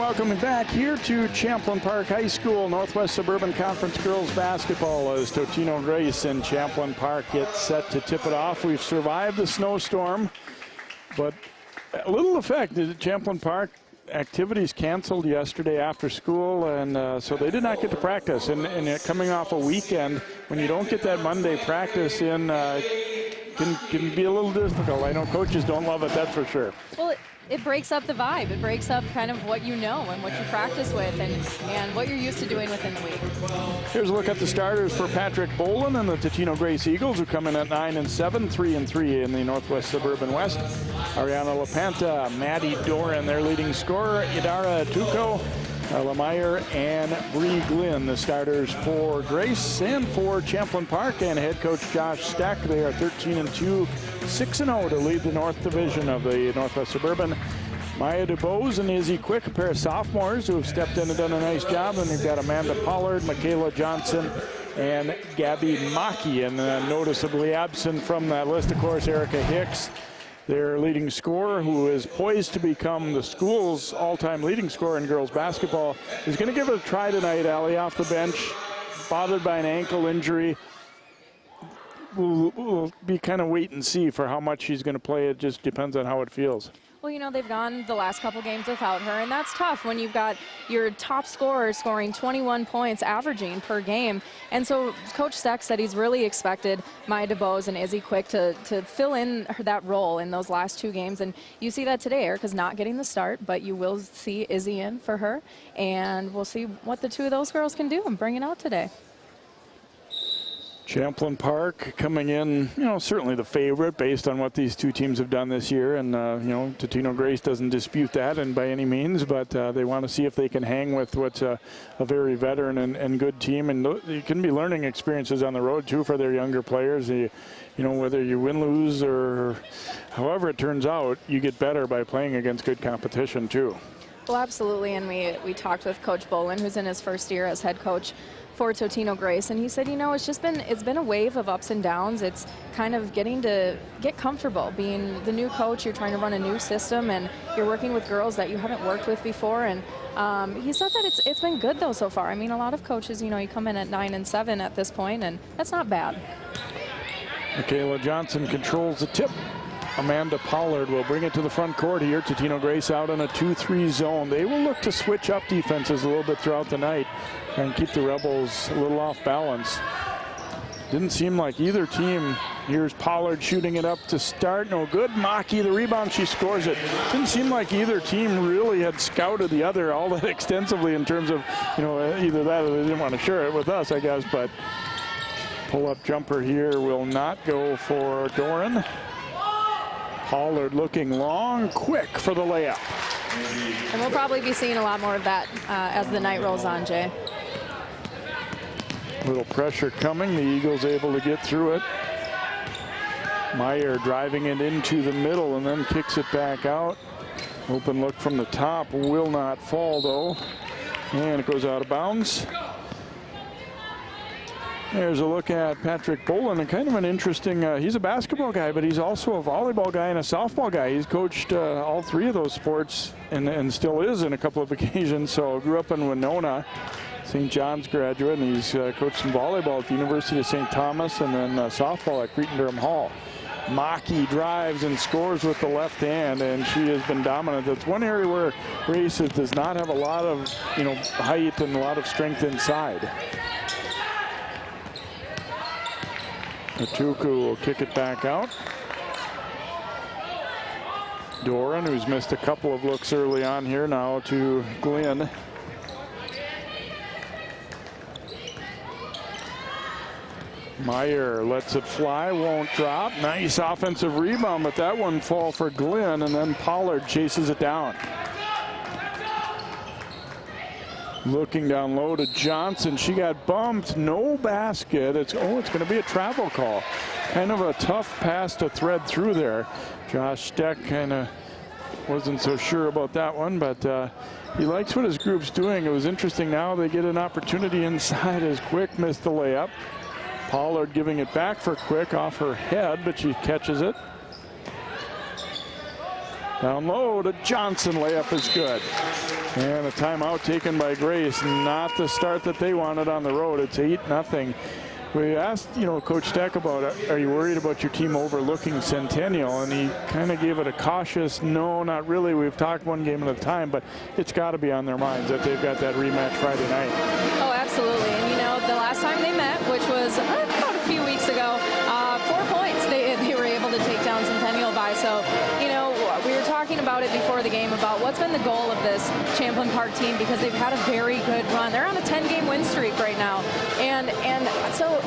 welcome back here to Champlin Park High School. Northwest Suburban Conference girls basketball as Totino-Grace and Champlin Park get set to tip it off. We've survived the snowstorm, but a little effect. Champlin Park activities canceled yesterday after school, and so they did not get to practice. And coming off a weekend, when you don't get that Monday practice in, can be a little difficult. I know coaches don't love it, that's for sure. Well, it breaks up the vibe. It breaks up kind of what you know and what you practice with and what you're used to doing within the week. Here's a look at the starters for Patrick Boland and the Totino-Grace Eagles, who come in at 9-7, 3-3 in the Northwest Suburban West. Ariana LaPanta, Maddie Doran, their leading scorer, Idara Tuco, Lemire, and Bree Glynn, the starters for Grace and for Champlin Park, and head coach Josh Steck. They are 13-2, 6-0 to lead the North Division of the Northwest Suburban. Maya DuBose and Izzy Quick, a pair of sophomores who have stepped in and done a nice job. And they've got Amanda Pollard, Michaela Johnson, and Gabby Maki. And noticeably absent from that list, of course, Erica Hicks, their leading scorer, who is poised to become the school's all-time leading scorer in girls basketball, is going to give it a try tonight, Allie, off the bench, bothered by an ankle injury. We'll be kind of wait and see for how much she's going to play. It just depends on how it feels. Well, you know, they've gone the last couple games without her, and that's tough when you've got your top scorer scoring 21 points averaging per game. And so Coach Steck said he's really expected Maya DuBose and Izzy Quick to fill in that role in those last two games. And you see that today. Erica's not getting the start, but you will see Izzy in for her. And we'll see what the two of those girls can do and bring it out today. Champlin Park coming in, you know, certainly the favorite based on what these two teams have done this year. And, you know, Totino-Grace doesn't dispute that and by any means, but they want to see if they can hang with what's a very veteran and good team. And it can be learning experiences on the road, too, for their younger players. You know, whether you win, lose, or however it turns out, you get better by playing against good competition, too. Well, absolutely. And we talked with Coach Boland, who's in his first year as head coach for Totino-Grace, and he said, you know, it's been a wave of ups and downs. It's kind of getting to get comfortable being the new coach. You're trying to run a new system, and you're working with girls that you haven't worked with before. And he said that it's been good though so far. I mean, a lot of coaches, you know, you come in at 9-7 at this point, and that's not bad. Michaela Johnson controls the tip. Amanda Pollard will bring it to the front court here. Totino-Grace out in a 2-3 zone. They will look to switch up defenses a little bit throughout the night and keep the Rebels a little off balance. Didn't seem like either team. Here's Pollard shooting it up to start. No good. Maki, the rebound, she scores it. Didn't seem like either team really had scouted the other all that extensively in terms of, you know, either that or they didn't want to share it with us, I guess. But pull-up jumper here will not go for Doran. Pollard looking long, quick for the layup. And we'll probably be seeing a lot more of that as the night rolls on, Jay. Little pressure coming. The Eagles able to get through it. Meyer driving it into the middle and then kicks it back out. Open look from the top. Will not fall, though. And it goes out of bounds. There's a look at Patrick Boland, and kind of an interesting, he's a basketball guy, but he's also a volleyball guy and a softball guy. He's coached all three of those sports and still is in a couple of occasions. So grew up in Winona, St. John's graduate, and he's coached some volleyball at the University of St. Thomas and then softball at Cretin-Durham Hall. Maki drives and scores with the left hand, and she has been dominant. That's one area where Grace does not have a lot of, you know, height and a lot of strength inside. Atuku will kick it back out. Doran, who's missed a couple of looks early on here, now to Glenn. Meyer lets it fly, won't drop. Nice offensive rebound, but that one fall for Glenn, and then Pollard chases it down. Looking down low to Johnson. She got bumped. No basket. It's going to be a travel call. Kind of a tough pass to thread through there. Josh Steck kind of wasn't so sure about that one, but he likes what his group's doing. It was interesting. Now they get an opportunity inside as Quick missed the layup. Pollard giving it back for Quick off her head, but she catches it. Down low to Johnson. Layup is good. And a timeout taken by Grace. Not the start that they wanted on the road. It's 8-0. We asked, Coach Steck about it. Are you worried about your team overlooking Centennial? And he kind of gave it a cautious, no, not really. We've talked one game at a time, but it's got to be on their minds that they've got that rematch Friday night. Oh, absolutely. And, the last time they met, which was about a few weeks ago, 4 points they were able to take down Centennial by. So, we were talking about it before the game about what's been the goal of this Champlin Park team, because they've had a very good run. They're on a 10-game win streak right now. And so,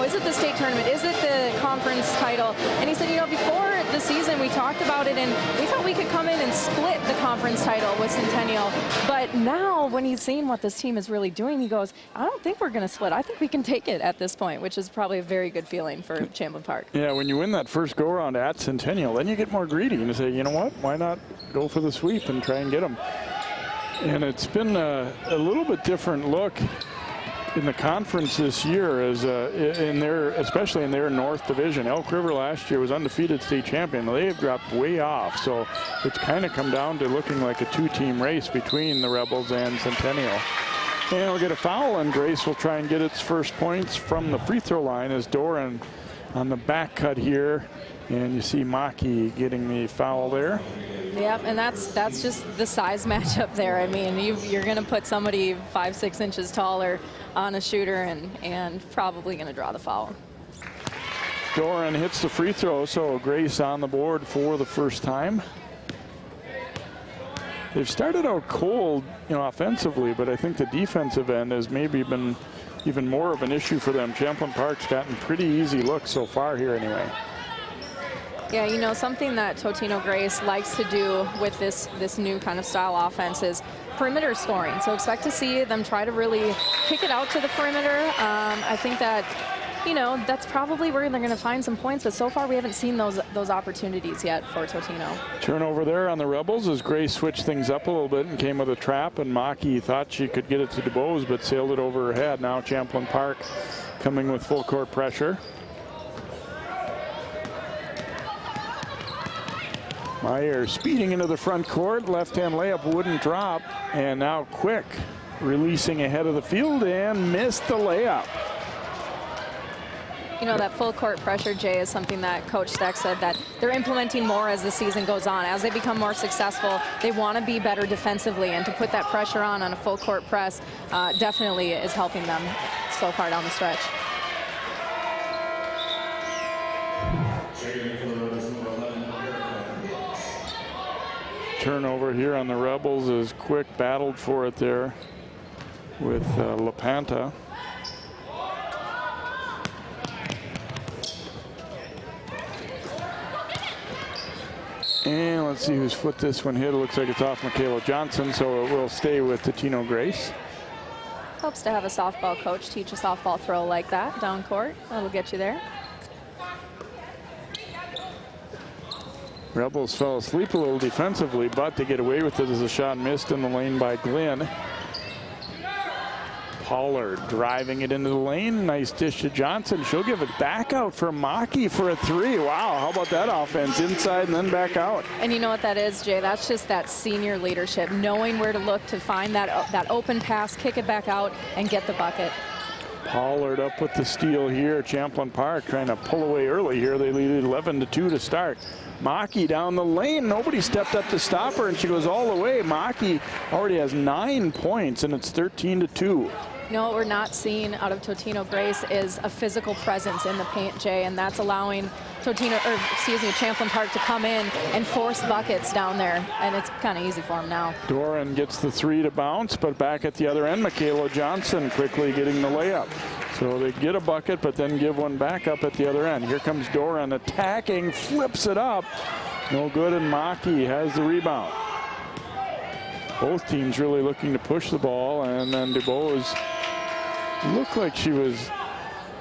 is it the state tournament? Is it the conference title? And he said, before the season, we talked about it, and we thought we could come in and split the conference title with Centennial. But now, when he's seen what this team is really doing, he goes, I don't think we're going to split. I think we can take it at this point, which is probably a very good feeling for Champlin Park. Yeah, when you win that first go-around at Centennial, then you get more greedy and you say, you know what, why not go for the sweep and try and get them? And it's been a little bit different look in the conference this year, as especially in their North Division. Elk River last year was undefeated state champion. They've dropped way off, so it's kind of come down to looking like a two-team race between the Rebels and Centennial. And we'll get a foul, and Grace will try and get its first points from the free throw line as Doran on the back cut here. And you see Maki getting the foul there. Yep, and that's just the size matchup there. I mean, you're going to put somebody 5-6 inches taller on a shooter and probably going to draw the foul. Doran hits the free throw, so Grace on the board for the first time. They've started out cold, offensively, but I think the defensive end has maybe been even more of an issue for them. Champlin Park's gotten pretty easy looks so far here anyway. Yeah, something that Totino-Grace likes to do with this new kind of style offense is perimeter scoring. So expect to see them try to really kick it out to the perimeter. I think that, that's probably where they're going to find some points. But so far, we haven't seen those opportunities yet for Totino. Turnover there on the Rebels as Grace switched things up a little bit and came with a trap. And Maki thought she could get it to DuBose, but sailed it over her head. Now Champlin Park coming with full court pressure. Meyer speeding into the front court. Left-hand layup wouldn't drop. And now Quick releasing ahead of the field and missed the layup. That full court pressure, Jay, is something that Coach Steck said that they're implementing more as the season goes on. As they become more successful, they want to be better defensively, and to put that pressure on a full court press definitely is helping them so far down the stretch. Turnover here on the Rebels as Quick battled for it there with LaPanta. And let's see whose foot this one hit. It looks like it's off Michaela Johnson, so it will stay with Totino-Grace. Helps to have a softball coach teach a softball throw like that down court. That'll get you there. Rebels fell asleep a little defensively, but they get away with it as a shot missed in the lane by Glenn. Pollard driving it into the lane. Nice dish to Johnson. She'll give it back out for Maki for a three. Wow, how about that offense? Inside and then back out. And you know what that is, Jay? That's just that senior leadership, knowing where to look to find that open pass, kick it back out, and get the bucket. Pollard up with the steal here. Champlin Park trying to pull away early here. They lead 11-2 to start. Maki down the lane. Nobody stepped up to stop her, and she goes all the way. Maki already has 9 points, and it's 13-2. No, what we're not seeing out of Totino-Grace is a physical presence in the paint, Jay, and that's allowing Champlin Park to come in and force buckets down there, and it's kind of easy for them now. Doran gets the three to bounce, but back at the other end, Michaela Johnson quickly getting the layup. So they get a bucket, but then give one back up at the other end. Here comes Doran attacking, flips it up. No good, and Maki has the rebound. Both teams really looking to push the ball, and then DuBose looked like she was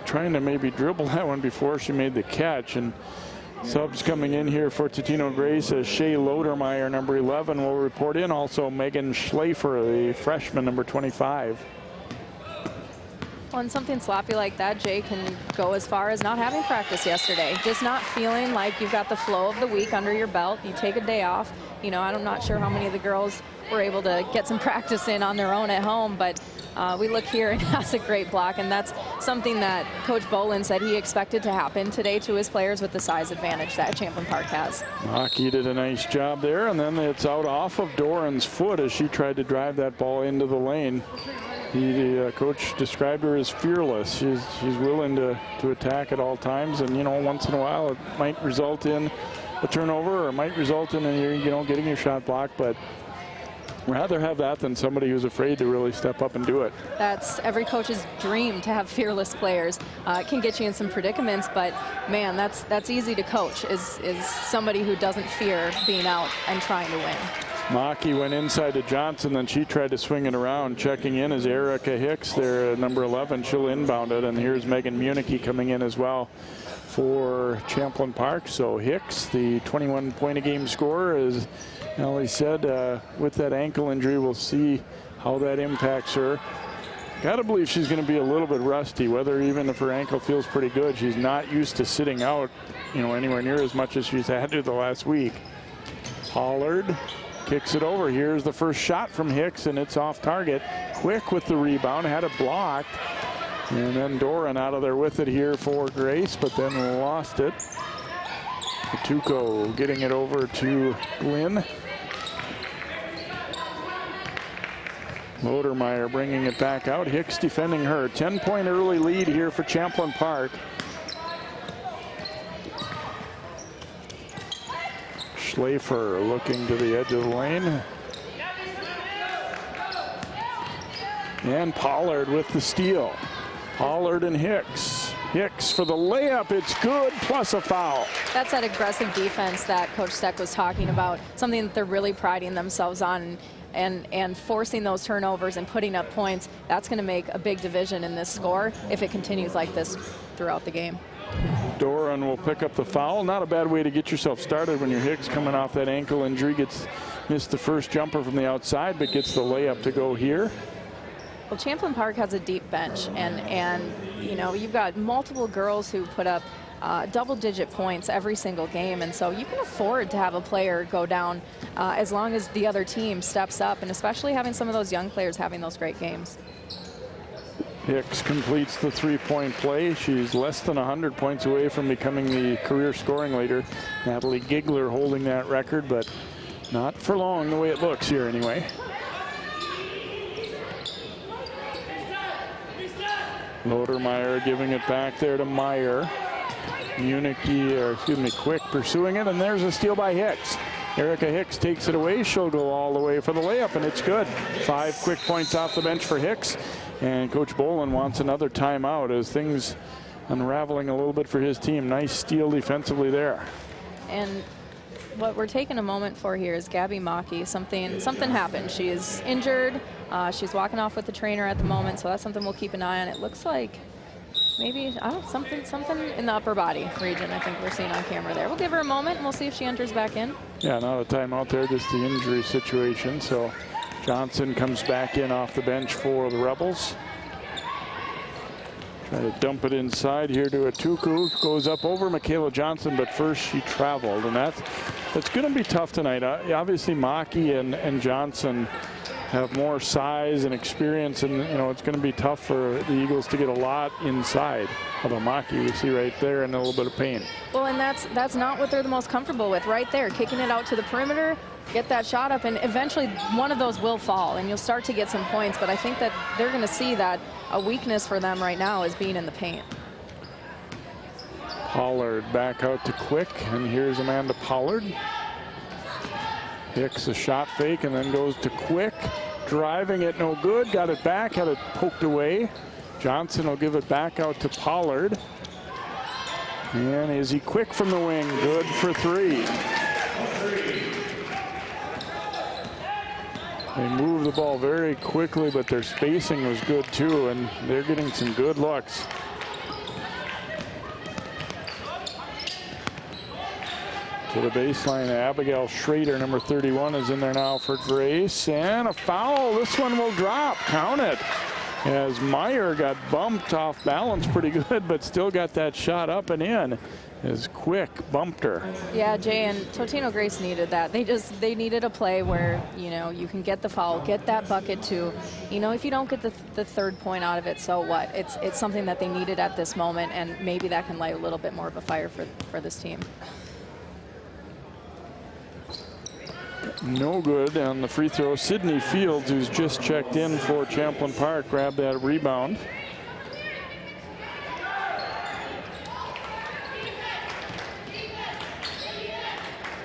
trying to maybe dribble that one before she made the catch. And subs coming in here for Totino-Grace as Shea Lodermeyer, number 11, will report in. Also Megan Schlafer, the freshman, number 25. On something sloppy like that, Jay can go as far as not having practice yesterday. Just not feeling like you've got the flow of the week under your belt. You take a day off. You know, I'm not sure how many of the girls were able to get some practice in on their own at home, but we look here and that's a great block, and that's something that Coach Bolin said he expected to happen today to his players with the size advantage that Champlin Park has. Maki did a nice job there, and then it's out off of Doran's foot as she tried to drive that ball into the lane. The coach described her as fearless. She's willing to attack at all times, and you know, once in a while it might result in a turnover or it might result in getting your shot blocked, but rather have that than somebody who's afraid to really step up and do it. That's every coach's dream, to have fearless players. It can get you in some predicaments, but man, that's easy to coach, is somebody who doesn't fear being out and trying to win. Maki went inside to Johnson, then she tried to swing it around. Checking in is Erica Hicks there, number 11. She'll inbound it, and here's Megan Municky coming in as well for Champlin Park. So Hicks, the 21-point-a-game scorer, is, Ellie said, with that ankle injury, we'll see how that impacts her. Got to believe she's going to be a little bit rusty, whether even if her ankle feels pretty good. She's not used to sitting out, anywhere near as much as she's had to the last week. Pollard kicks it over. Here's the first shot from Hicks, and it's off target. Quick with the rebound, had it blocked. And then Doran out of there with it here for Grace, but then lost it. Tuco getting it over to Glynn. Lodermeyer bringing it back out. Hicks defending her. 10-point early lead here for Champlin Park. Schlafer looking to the edge of the lane. And Pollard with the steal. Pollard and Hicks. Hicks for the layup. It's good, plus a foul. That's that aggressive defense that Coach Steck was talking about, something that they're really priding themselves on, and forcing those turnovers and putting up points. That's going to make a big division in this score if it continues like this throughout the game. Doran will pick up the foul. Not a bad way to get yourself started when your Hicks coming off that ankle injury. Missed the first jumper from the outside, but gets the layup to go here. Well, Champlin Park has a deep bench, and you've got multiple girls who put up double-digit points every single game, and so you can afford to have a player go down as long as the other team steps up, and especially having some of those young players having those great games. Hicks completes the three-point play. She's less than 100 points away from becoming the career scoring leader. Natalie Gigler holding that record, but not for long the way it looks here anyway. Lodermeyer giving it back there to Meyer. Quick pursuing it, and there's a steal by Hicks. Erica Hicks takes it away. She'll go all the way for the layup, and it's good. 5 quick points off the bench for Hicks, and Coach Bolin wants another timeout as things unraveling a little bit for his team. Nice steal defensively there. And what we're taking a moment for here is Gabby Maki. Something happened. She is injured. She's walking off with the trainer at the moment, so that's something we'll keep an eye on. It looks like maybe something in the upper body region. I think we're seeing on camera there. We'll give her a moment and we'll see if she enters back in. Yeah, not a timeout there, just the injury situation. So Johnson comes back in off the bench for the Rebels. Try to dump it inside here to Atuku. Goes up over Michaela Johnson, but first she traveled, and that's going to be tough tonight. Obviously, Maki and Johnson have more size and experience, and it's going to be tough for the Eagles to get a lot inside. Although Maki, we see right there, in a little bit of pain. Well, and that's not what they're the most comfortable with. Right there, kicking it out to the perimeter, get that shot up, and eventually one of those will fall, and you'll start to get some points. But I think that they're going to see that a weakness for them right now is being in the paint. Pollard back out to Quick, and here's Amanda Pollard. Hicks a shot fake and then goes to Quick. Driving it, no good. Got it back, had it poked away. Johnson will give it back out to Pollard. And Izzy Quick from the wing, good for 3. They move the ball very quickly, but their spacing was good too, and they're getting some good looks. To the baseline, Abigail Schrader, number 31, is in there now for Grace. And a foul. This one will drop. Count it. as Meyer got bumped off balance pretty good, but still got that shot up and in. As Quick bumped her. Yeah, Jay, and Totino-Grace needed that. They needed a play where, you know, you can get the foul, get that bucket too. You know, if you don't get the third point out of it, so what? It's something that they needed at this moment, and maybe that can light a little bit more of a fire for this team. No good on the free throw. Sydney Fields, who's just checked in for Champlin Park, grabbed that rebound.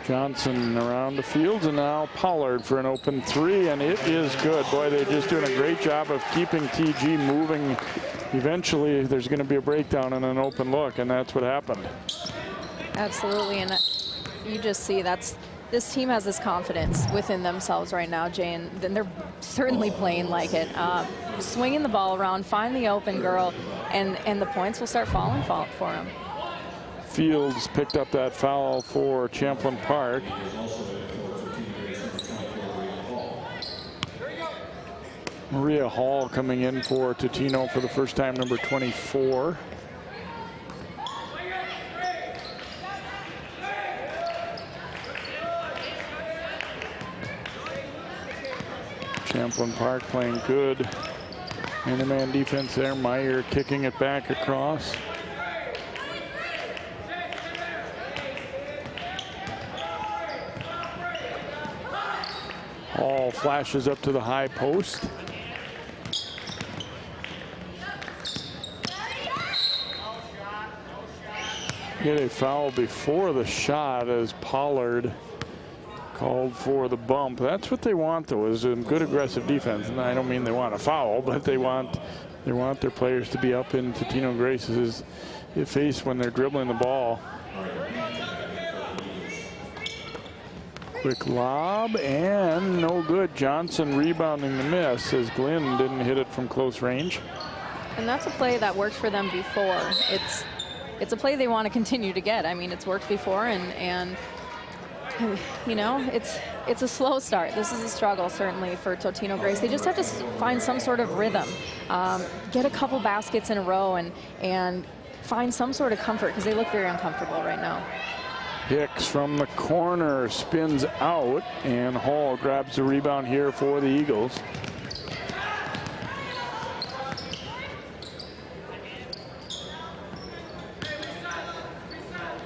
Johnson around the Fields, and now Pollard for an open three, and it is good. Boy, they're just doing a great job of keeping TG moving. Eventually, there's going to be a breakdown and an open look, and that's what happened. Absolutely, and you just see this team has this confidence within themselves right now, Jay, and they're certainly playing like it. Swinging the ball around, find the open girl, and the points will start falling for them. Fields picked up that foul for Champlin Park. Maria Hall coming in for Totino for the first time, number 24. Champlin Park playing good man-to-man defense there. Meyer kicking it back across. Hall flashes up to the high post. Get a foul before the shot as Pollard called for the bump. That's what they want, though, is a good aggressive defense. And I don't mean they want a foul, but they want their players to be up in Totino-Grace's face when they're dribbling the ball. Quick lob, and no good. Johnson rebounding the miss as Glenn didn't hit it from close range. And that's a play that worked for them before. It's a play they want to continue to get. I mean, it's worked before, and you know, it's a slow start. This is a struggle, certainly, for Totino-Grace. They just have to find some sort of rhythm, get a couple baskets in a row, and find some sort of comfort, because they look very uncomfortable right now. Hicks from the corner spins out, and Hall grabs the rebound here for the Eagles.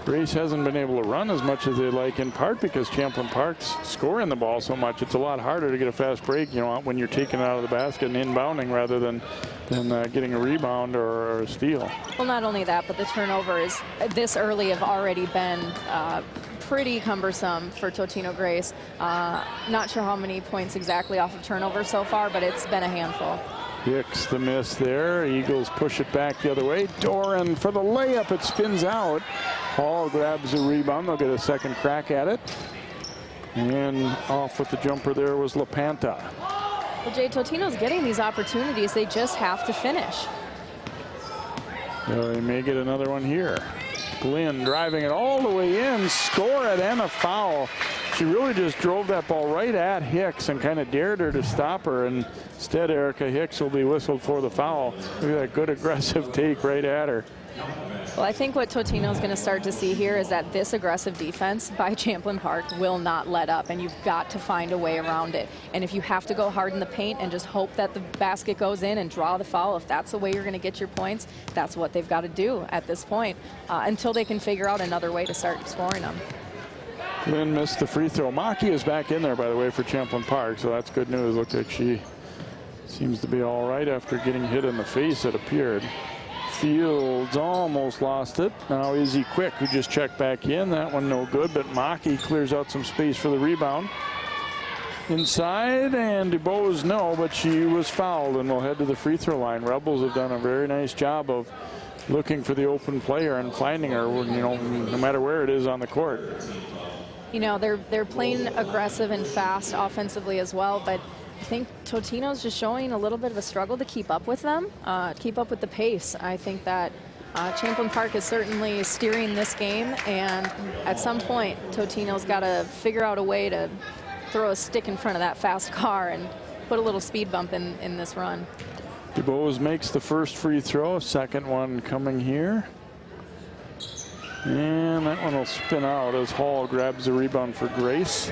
Grace hasn't been able to run as much as they like, in part because Champlin Park's scoring the ball so much. It's a lot harder to get a fast break, you know, when you're taking it out of the basket and inbounding rather than getting a rebound or a steal. Well, not only that, but the turnovers this early have already been pretty cumbersome for Totino-Grace. Not sure how many points exactly off of turnover so far, but it's been a handful. Hicks the miss there. Eagles push it back the other way. Doran for the layup. It spins out. Hall grabs the rebound. They'll get a second crack at it. And off with the jumper there was LaPanta. Well, Jay, Totino's getting these opportunities. They just have to finish. They may get another one here. Glenn driving it all the way in, score it, and a foul. She really just drove that ball right at Hicks and kind of dared her to stop her. And instead, Erica Hicks will be whistled for the foul. Look at that good aggressive take right at her. Well, I think what Totino's going to start to see here is that this aggressive defense by Champlin Park will not let up, and you've got to find a way around it. And if you have to go hard in the paint and just hope that the basket goes in and draw the foul, if that's the way you're going to get your points, that's what they've got to do at this point until they can figure out another way to start scoring them. Lynn missed the free throw. Maki is back in there, by the way, for Champlin Park, so that's good news. Looks like she seems to be all right after getting hit in the face, it appeared. Fields almost lost it. Now Izzy Quick, who just checked back in. That one no good, but Maki clears out some space for the rebound. Inside, and DuBose no, but she was fouled and will head to the free throw line. Rebels have done a very nice job of looking for the open player and finding her, you know, no matter where it is on the court. You know, they're playing aggressive and fast offensively as well, but I think Totino's just showing a little bit of a struggle to keep up with them, keep up with the pace. I think that Champlin Park is certainly steering this game, and at some point, Totino's got to figure out a way to throw a stick in front of that fast car and put a little speed bump in this run. DuBose makes the first free throw. Second one coming here. And that one will spin out as Hall grabs the rebound for Grace.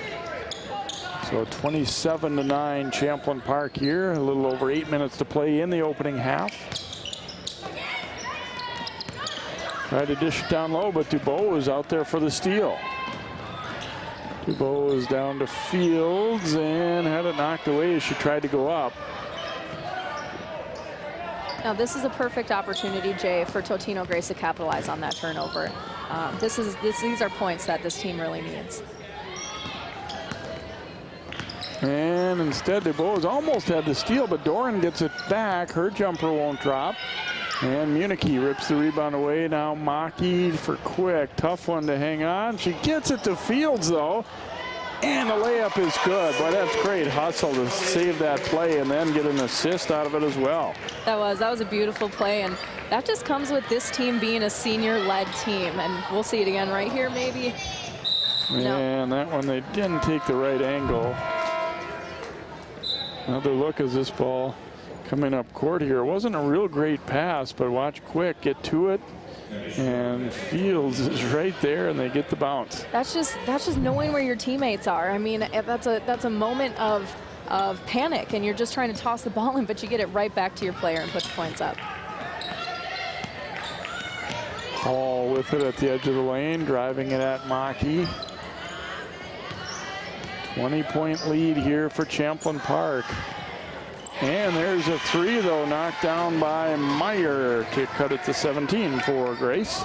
So 27-9 Champlin Park here. A little over 8 minutes to play in the opening half. Tried to dish it down low, but DuBose is out there for the steal. DuBose is down to Fields and had it knocked away as she tried to go up. Now this is a perfect opportunity, Jay, for Totino-Grace to capitalize on that turnover. These are points that this team really needs. And instead, DuBose almost had the steal, but Doran gets it back. Her jumper won't drop. And Muniche rips the rebound away. Now Maki for Quick. Tough one to hang on. She gets it to Fields, though. And the layup is good. Boy, that's great hustle to save that play and then get an assist out of it as well. That was a beautiful play, and that just comes with this team being a senior-led team. And we'll see it again right here, maybe. And that one, they didn't take the right angle. Another look as this ball coming up court here. It wasn't a real great pass, but watch Quick get to it. And Fields is right there, and they get the bounce. That's just knowing where your teammates are. I mean, that's a moment of panic, and you're just trying to toss the ball in, but you get it right back to your player and put the points up. Hall with it at the edge of the lane, driving it at Maki. 20-point lead here for Champlin Park. And there's a three, though, knocked down by Meyer to cut it to 17 for Grace.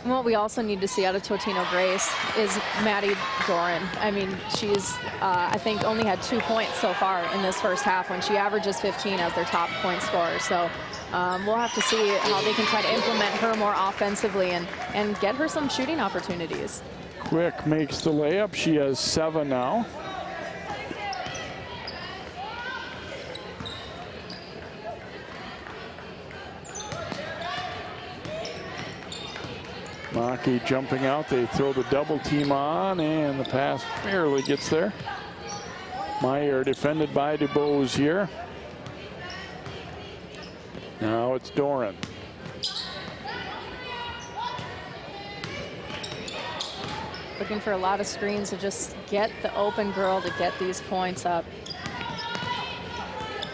What we also need to see out of Totino-Grace is Maddie Doran. I mean, she's, I think, only had 2 points so far in this first half when she averages 15 as their top point scorer. So we'll have to see how they can try to implement her more offensively and get her some shooting opportunities. Quick makes the layup. She has 7 now. Maki jumping out. They throw the double team on, and the pass barely gets there. Meyer defended by DuBose here. Now it's Doran. Looking for a lot of screens to just get the open girl to get these points up.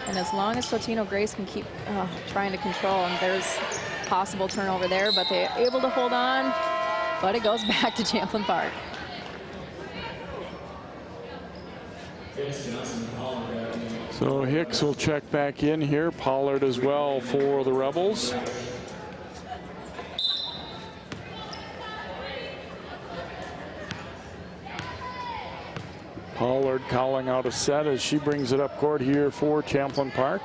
And as long as Totino-Grace can keep trying to control, and there's possible turnover there, but they're able to hold on, but it goes back to Champlin Park. So Hicks will check back in here. Pollard as well for the Rebels. Pollard calling out a set as she brings it up court here for Champlin Park.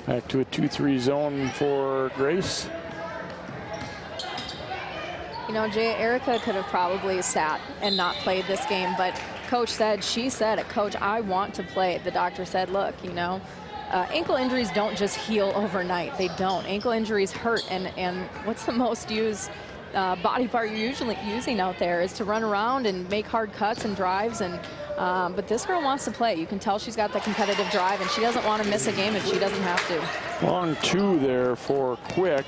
Back to a 2-3 zone for Grace. You know, Jay, Erica could have probably sat and not played this game, but Coach said, she said it, Coach, I want to play. The doctor said, look, you know, ankle injuries don't just heal overnight. They don't. Ankle injuries hurt, and what's the most used body part you're usually using out there is to run around and make hard cuts and drives, and but this girl wants to play. You can tell she's got the competitive drive, and she doesn't want to miss a game if she doesn't have to. Long 2 there for Quick.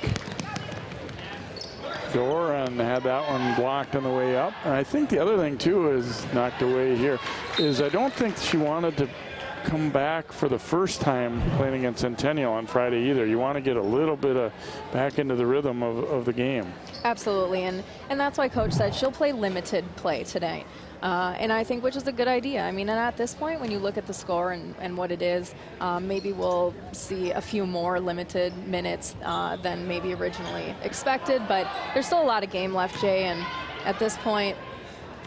Doran had that one blocked on the way up. And I think the other thing, too, is knocked away here, is I don't think she wanted to come back for the first time playing against Centennial on Friday either. You want to get a little bit of back into the rhythm of the game. Absolutely, and that's why Coach said she'll play limited play tonight. And I think which is a good idea. I mean, and at this point, when you look at the score and what it is, maybe we'll see a few more limited minutes than maybe originally expected. But there's still a lot of game left, Jay. And at this point,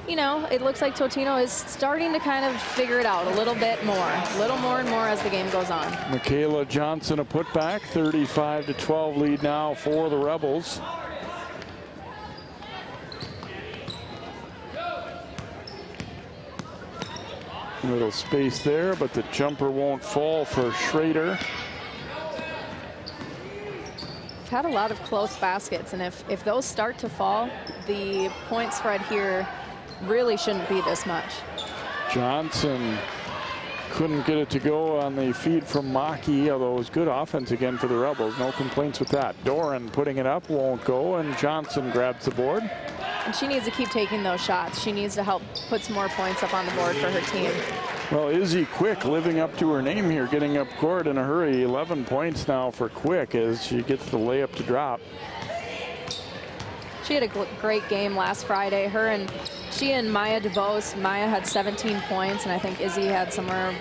you know, it looks like Totino is starting to kind of figure it out a little bit more, a little more and more as the game goes on. Michaela Johnson a putback, 35-12 lead now for the Rebels. Little space there, but the jumper won't fall for Schrader. We've had a lot of close baskets, and if those start to fall, the point spread here really shouldn't be this much. Johnson Couldn't get it to go on the feed from Maki, although it was good offense again for the Rebels. No complaints with that. Doran putting it up, won't go, and Johnson grabs the board. And she needs to keep taking those shots. She needs to help put some more points up on the board for her team. Well, Izzy Quick living up to her name here, getting up court in a hurry. 11 points now for Quick as she gets the layup to drop. She had a great game last Friday. She and Maya DeVos. Maya had 17 points, and I think Izzy had somewhere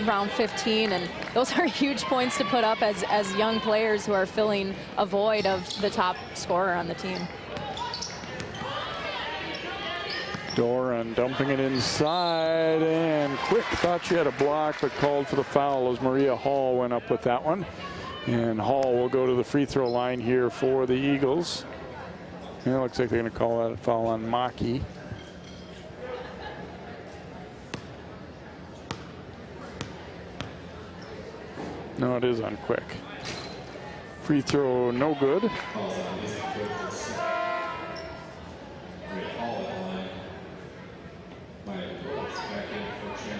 around 15. And those are huge points to put up as young players who are filling a void of the top scorer on the team. Doran dumping it inside, and Quick thought she had a block but called for the foul as Maria Hall went up with that one. And Hall will go to the free throw line here for the Eagles. And it looks like they're going to call that a foul on Maki. No, it is on Quick. Free throw no good.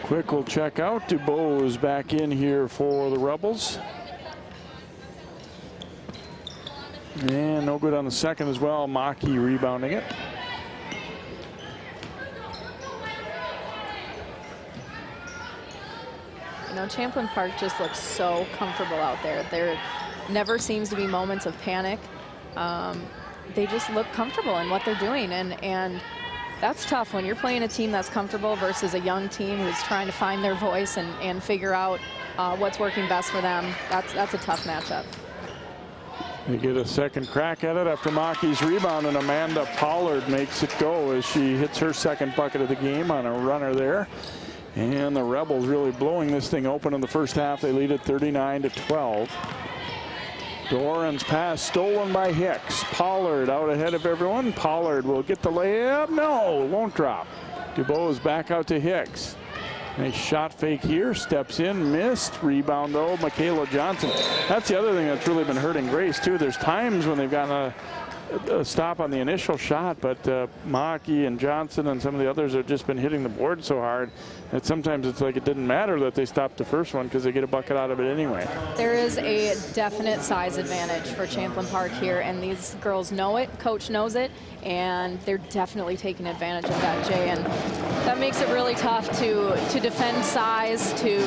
Quick will check out. DuBose back in here for the Rebels. And no good on the second as well. Maki rebounding it. You know, Champlin Park just looks so comfortable out there. There never seems to be moments of panic. They just look comfortable in what they're doing, and that's tough when you're playing a team that's comfortable versus a young team who's trying to find their voice and figure out what's working best for them. That's a tough matchup. They get a second crack at it after Maki's rebound, and Amanda Pollard makes it go as she hits her second bucket of the game on a runner there. And the Rebels really blowing this thing open in the first half. They lead it 39-12. Doran's pass stolen by Hicks. Pollard out ahead of everyone. Pollard will get the layup. No, won't drop. DuBose back out to Hicks. Nice shot fake here. Steps in, missed. Rebound though, Michaela Johnson. That's the other thing that's really been hurting Grace too. There's times when they've gotten a stop on the initial shot, but Maki and Johnson and some of the others have just been hitting the board so hard that sometimes it's like it didn't matter that they stopped the first one because they get a bucket out of it anyway. There is a definite size advantage for Champlin Park here, and these girls know it. Coach knows it, and they're definitely taking advantage of that, Jay. And that makes it really tough to defend size, to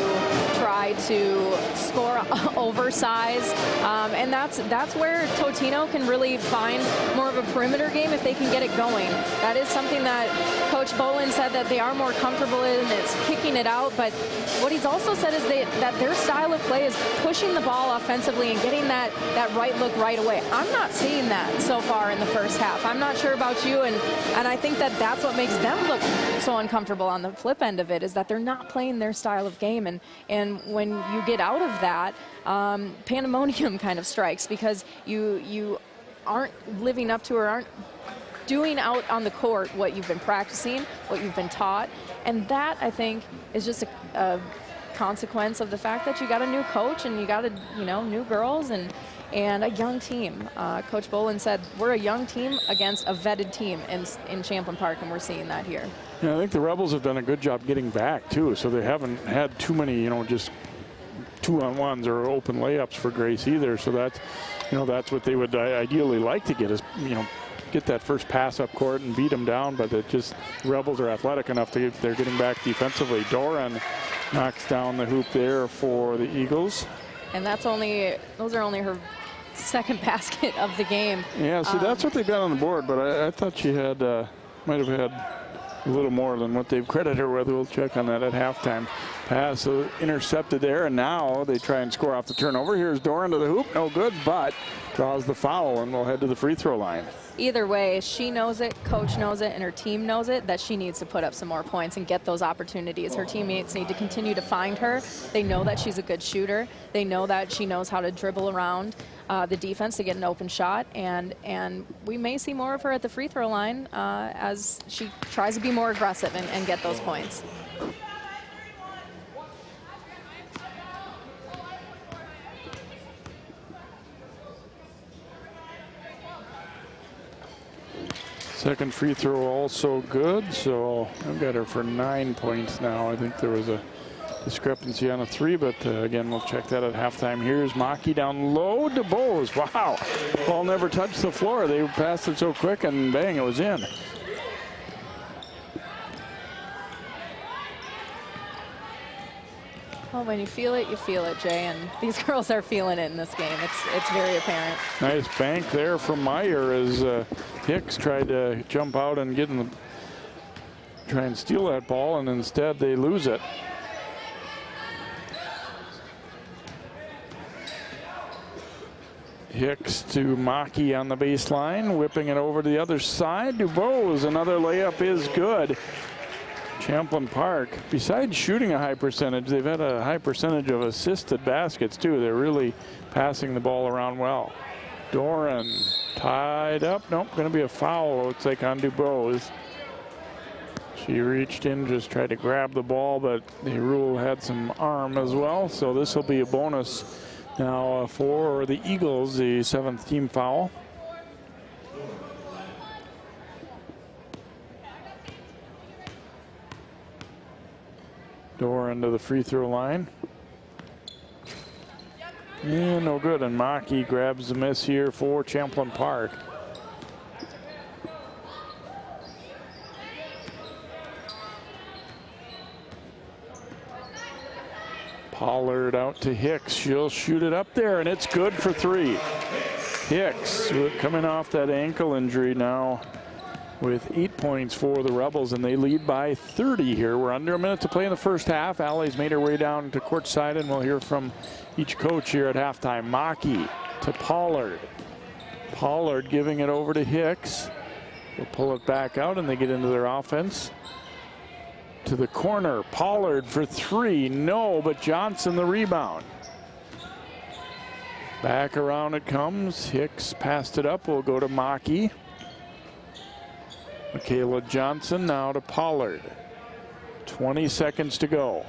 try to score over size, and that's where Totino can really find more of a perimeter game if they can get it going. That is something that Coach Bolin said that they are more comfortable in, is kicking it out, but what he's also said is that their style of play is pushing the ball offensively and getting that right look right away. I'm not seeing that so far in the first half. I'm not sure about you, and I think that's what makes them look so uncomfortable on the flip end of it, is that they're not playing their style of game, and when you get out of that, pandemonium kind of strikes because you aren't living up to or aren't doing out on the court what you've been practicing, what you've been taught, and that I think is just a consequence of the fact that you got a new coach and you got new girls and a young team. Coach Bolin said we're a young team against a vetted team in Champlin Park, and we're seeing that here. Yeah, I think the Rebels have done a good job getting back too, so they haven't had too many, just 2-on-1s or open layups for Grace either. So that's what they would ideally like to get, is get that first pass up court and beat them down. But it just, Rebels are athletic enough to they're getting back defensively. Doran knocks down the hoop there for the Eagles. And those are only her second basket of the game. Yeah, so that's what they've got on the board. But I thought she had might have had a little more than what they've credited her with. We'll check on that at halftime. Pass intercepted there, and now they try and score off the turnover. Here's Doran to the hoop, no good, but draws the foul, and we'll head to the free throw line. Either way, she knows it, coach knows it, and her team knows it, that she needs to put up some more points and get those opportunities. Her teammates need to continue to find her. They know that she's a good shooter. They know that she knows how to dribble around the defense to get an open shot, and we may see more of her at the free throw line as she tries to be more aggressive and get those points. Second free throw also good, so I've got her for 9 points now. I think there was a discrepancy on a 3, but again, we'll check that at halftime. Here's Maki down low to Bose. Wow, ball never touched the floor. They passed it so quick, and bang, it was in. Well, when you feel it, Jay, and these girls are feeling it in this game. It's very apparent. Nice bank there from Meyer as Hicks tried to jump out and try and steal that ball, and instead they lose it. Hicks to Maki on the baseline, whipping it over to the other side. Dubose, another layup is good. Champlin Park, besides shooting a high percentage, they've had a high percentage of assisted baskets too. They're really passing the ball around well. Doran tied up. Nope, going to be a foul, looks like, on Dubose. She reached in, just tried to grab the ball, but the rule had some arm as well. So this will be a bonus now for the Eagles, the 7th team foul. Doran to the free throw line. Yeah, no good, and Maki grabs the miss here for Champlin Park. Pollard out to Hicks. She'll shoot it up there, and it's good for 3. Hicks coming off that ankle injury now with 8 points for the Rebels, and they lead by 30 here. We're under a minute to play in the first half. Allie's made her way down to courtside, and we'll hear from each coach here at halftime. Maki to Pollard. Pollard giving it over to Hicks. They'll pull it back out, and they get into their offense. To the corner, Pollard for 3, no, but Johnson the rebound. Back around it comes. Hicks passed it up, will go to Maki. Michaela Johnson now to Pollard. 20 seconds to go.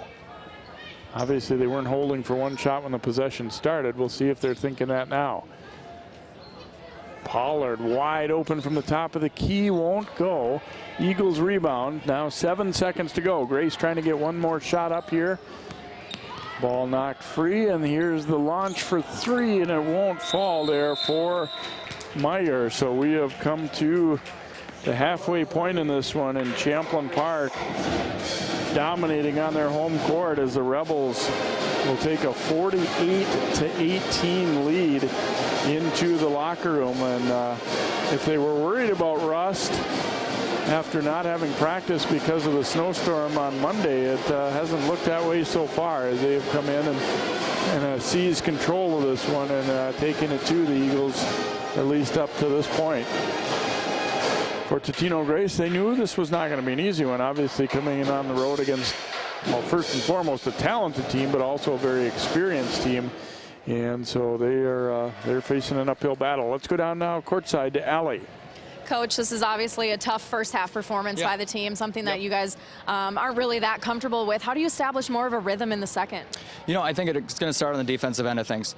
Obviously they weren't holding for one shot when the possession started. We'll see if they're thinking that now. Pollard wide open from the top of the key, won't go. Eagles rebound, now 7 seconds to go. Grace trying to get one more shot up here. Ball knocked free, and here's the launch for 3, and it won't fall there for Meyer. So we have come to the halfway point in this one, in Champlin Park dominating on their home court as the Rebels will take a 48-18 lead into the locker room. And if they were worried about rust after not having practice because of the snowstorm on Monday, it hasn't looked that way so far, as they have come in and seized control of this one and taken it to the Eagles, at least up to this point. For Totino-Grace, they knew this was not going to be an easy one. Obviously coming in on the road against, well, first and foremost a talented team, but also a very experienced team. And so they're facing an uphill battle. Let's go down now courtside to Allie. Coach, this is obviously a tough first half performance by the team, something that you guys aren't really that comfortable with. How do you establish more of a rhythm in the second? You know, I think it's going to start on the defensive end of things.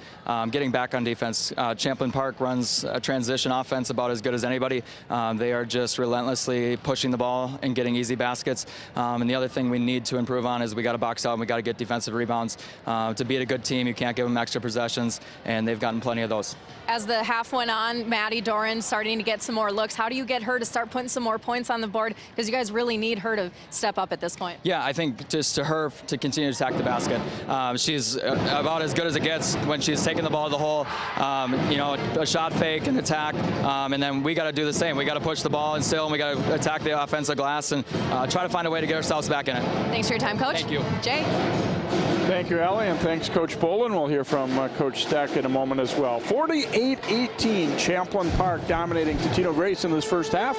Getting back on defense. Champlin Park runs a transition offense about as good as anybody. They are just relentlessly pushing the ball and getting easy baskets. And the other thing we need to improve on is we got to box out and we got to get defensive rebounds. To beat a good team, you can't give them extra possessions, and they've gotten plenty of those. As the half went on, Maddie Doran starting to get some more looks. How do you get her to start putting some more points on the board? Because you guys really need her to step up at this point. Yeah, I think just to her to continue to attack the basket. She's about as good as it gets when she's taking the ball to the hole. You know, a shot fake and attack. And then we got to do the same. We got to push the ball and still, and we got to attack the offensive glass and try to find a way to get ourselves back in it. Thanks for your time, Coach. Thank you. Jay? Thank you, Allie, and thanks, Coach Bolin. We'll hear from Coach Stack in a moment as well. 48-18, Champlin Park dominating Totino-Grace in this first half.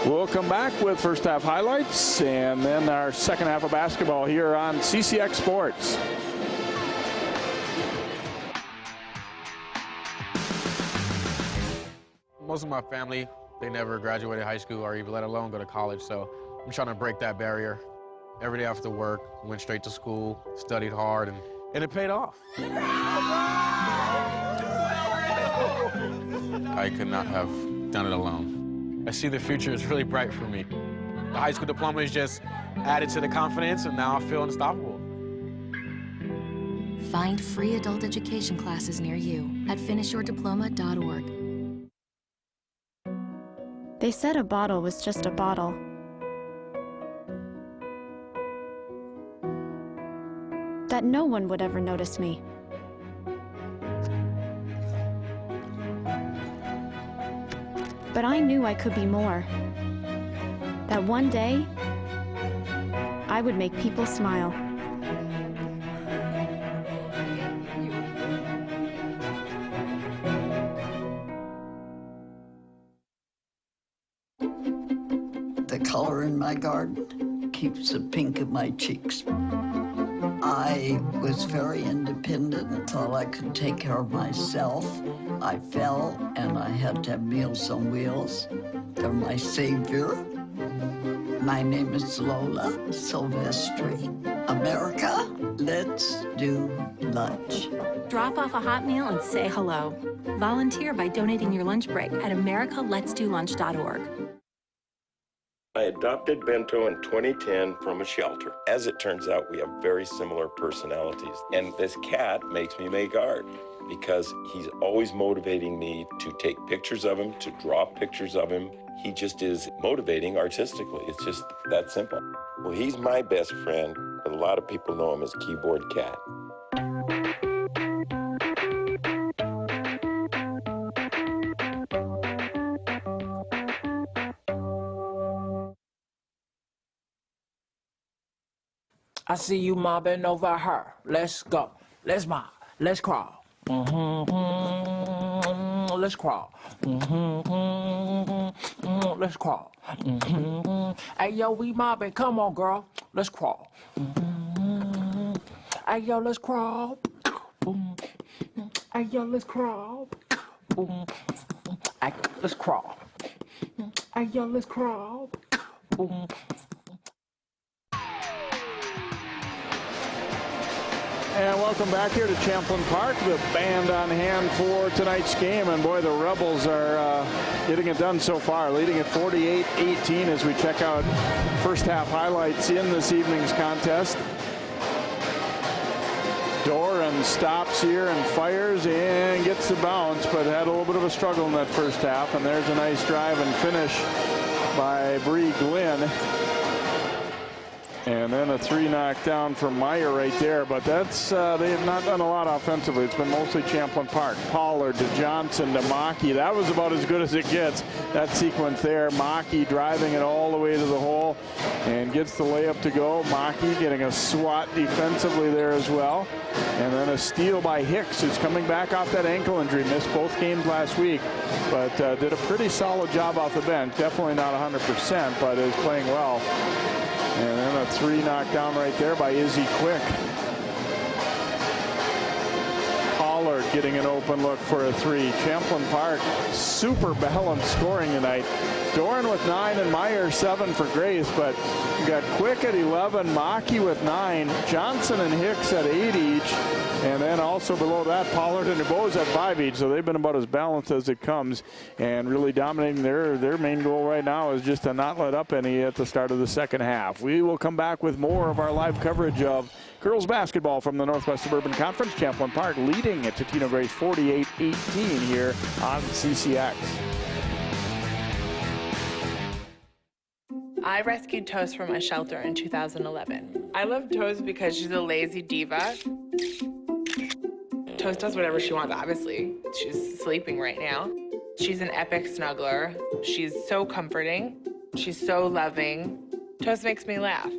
We'll come back with first half highlights and then our second half of basketball here on CCX Sports. Most of my family, they never graduated high school or even let alone go to college, so I'm trying to break that barrier. Every day after work, went straight to school, studied hard, and it paid off. I could not have done it alone. I see the future is really bright for me. The high school diploma is just added to the confidence, and now I feel unstoppable. Find free adult education classes near you at finishyourdiploma.org. They said a bottle was just a bottle. That no one would ever notice me. But I knew I could be more. That one day, I would make people smile. The color in my garden keeps the pink in my cheeks. I was very independent, thought I could take care of myself. I fell and I had to have Meals on Wheels. They're my savior. My name is Lola Silvestri. America, let's do lunch. Drop off a hot meal and say hello. Volunteer by donating your lunch break at americaletsdolunch.org. I adopted Bento in 2010 from a shelter. As it turns out, we have very similar personalities. And this cat makes me make art because he's always motivating me to take pictures of him, to draw pictures of him. He just is motivating artistically. It's just that simple. Well, he's my best friend, but a lot of people know him as Keyboard Cat. I see you mobbing over her. Let's go. Let's mob. Let's crawl. Let's crawl. Let's crawl. Hey, yo, we mobbing. Come on, girl. Let's crawl. Hey, yo, let's crawl. Hey, yo, let's crawl. Hey, let's crawl. Hey, yo, let's crawl. And welcome back here to Champlin Park. The band on hand for tonight's game. And boy, the Rebels are getting it done so far, leading at 48-18 as we check out first half highlights in this evening's contest. Doran stops here and fires and gets the bounce, but had a little bit of a struggle in that first half. And there's a nice drive and finish by Bree Glenn. And then a three knockdown from Meyer right there. But that's, they have not done a lot offensively. It's been mostly Champlin Park. Pollard to Johnson to Maki. That was about as good as it gets, that sequence there. Maki driving it all the way to the hole and gets the layup to go. Maki getting a swat defensively there as well. And then a steal by Hicks, who's coming back off that ankle injury. Missed both games last week, but did a pretty solid job off the bench. Definitely not 100%, but is playing well. And then a three knockdown right there by Izzy Quick. Pollard getting an open look for a three. Champlin Park, super balanced scoring tonight. Doran with 9 and Meyer 7 for Grace, but you got Quick at 11, Maki with 9, Johnson and Hicks at 8 each, and then also below that, Pollard and DuBose at 5 each. So they've been about as balanced as it comes and really dominating. Their main goal right now is just to not let up any at the start of the second half. We will come back with more of our live coverage of girls basketball from the Northwest Suburban Conference. Champlin Park leading at Totino-Grace 48-18 here on CCX. I rescued Toast from a shelter in 2011. I love Toast because she's a lazy diva. Toast does whatever she wants, obviously. She's sleeping right now. She's an epic snuggler. She's so comforting. She's so loving. Toast makes me laugh.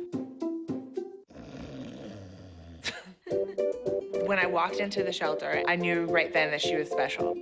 When I walked into the shelter, I knew right then that she was special.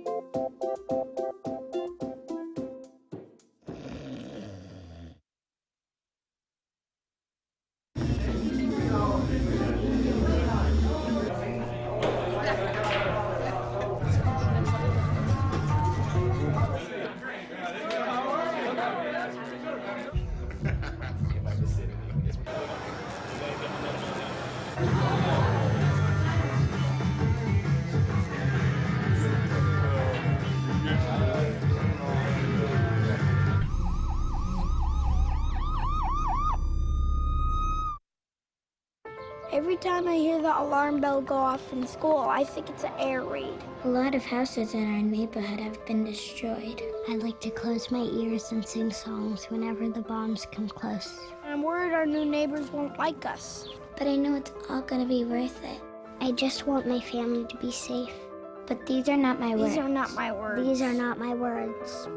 Every time I hear the alarm bell go off in school, I think it's an air raid. A lot of houses in our neighborhood have been destroyed. I like to close my ears and sing songs whenever the bombs come close. I'm worried our new neighbors won't like us. But I know it's all gonna be worth it. I just want my family to be safe. But these are not my words. These are not my words. These are not my words.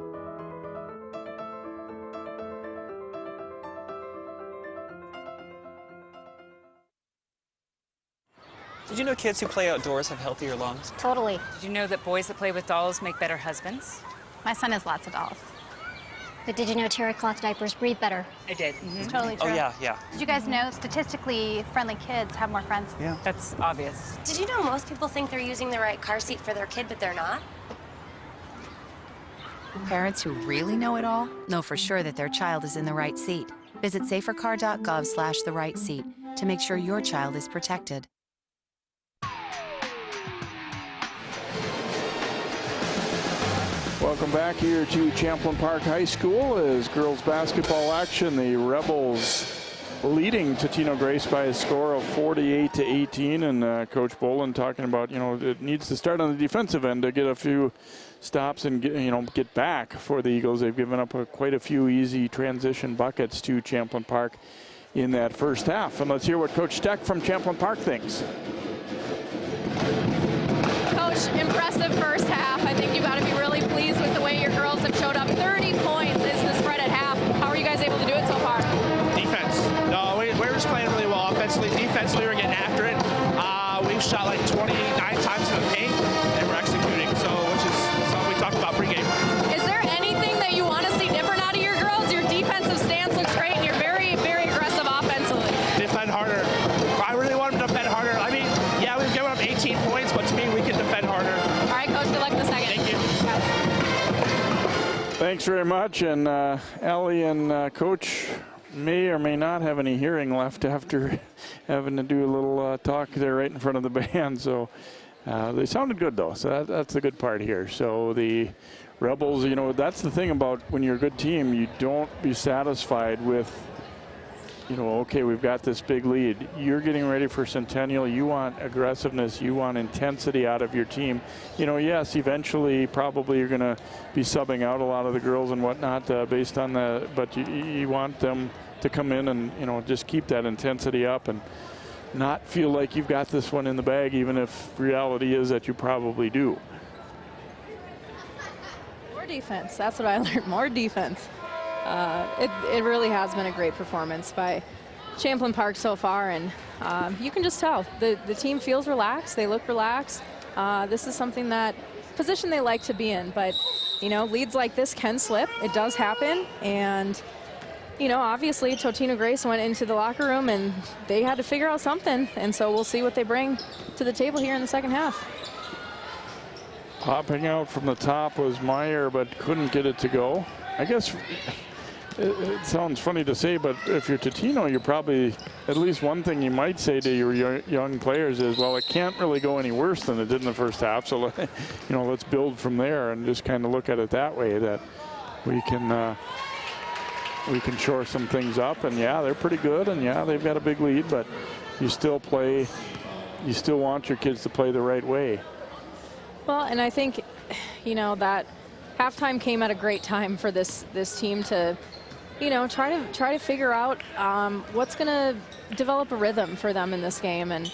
Did you know kids who play outdoors have healthier lungs? Totally. Did you know that boys that play with dolls make better husbands? My son has lots of dolls. But did you know terry cloth diapers breathe better? I did. It's totally true. Oh, yeah. Did you guys know statistically friendly kids have more friends? Yeah. That's obvious. Did you know most people think they're using the right car seat for their kid, but they're not? Parents who really know it all know for sure that their child is in the right seat. Visit safercar.gov/the-right-seat to make sure your child is protected. Welcome back here to Champlin Park High School as girls basketball action. The Rebels leading Totino-Grace by a score of 48-18, and Coach Boland talking about, it needs to start on the defensive end to get a few stops and get back for the Eagles. They've given up quite a few easy transition buckets to Champlin Park in that first half. And let's hear what Coach Steck from Champlin Park thinks. Coach, impressive first half. I think you got to be really pleased with the way your girls have showed up. 30 points is the spread at half. How are you guys able to do it so far? Defense. No, we're just playing really well offensively. Defensively, we're getting after it. We've shot like 29 times in the paint, and we're executing, which is something we talked about pregame. Is there anything that you want to see different out of your girls? Your defensive stance looks great, and you're very, very aggressive offensively. Defend harder. I really want them to defend harder. I mean, yeah, we've given up 18 points, but to me, we can defend harder. All right, Coach, good luck in the second. Thank you. Thanks very much. And Ellie and Coach may or may not have any hearing left after having to do a little talk there right in front of the band. So they sounded good, though. So that's the good part here. So the Rebels, that's the thing about when you're a good team, you don't be satisfied with, okay, we've got this big lead. You're getting ready for Centennial. You want aggressiveness. You want intensity out of your team. Yes, eventually probably you're going to be subbing out a lot of the girls and whatnot based on the, but you want them to come in and, just keep that intensity up and not feel like you've got this one in the bag, even if reality is that you probably do. More defense. That's what I learned. More defense. It really has been a great performance by Champlin Park so far, and you can just tell the team feels relaxed. They look relaxed. This is something that position they like to be in, but leads like this can slip. It does happen, and obviously Totino-Grace went into the locker room and they had to figure out something, and so we'll see what they bring to the table here in the second half. Popping out from the top was Meyer, but couldn't get it to go. I guess it sounds funny to say, but if you're Totino, you're probably, at least one thing you might say to your young players is, well, it can't really go any worse than it did in the first half. So, let's build from there and just kind of look at it that way, that we can shore some things up. And yeah, they're pretty good, and yeah, they've got a big lead, but you still want your kids to play the right way. Well, and I think, that halftime came at a great time for this team to, try to figure out what's going to develop a rhythm for them in this game. And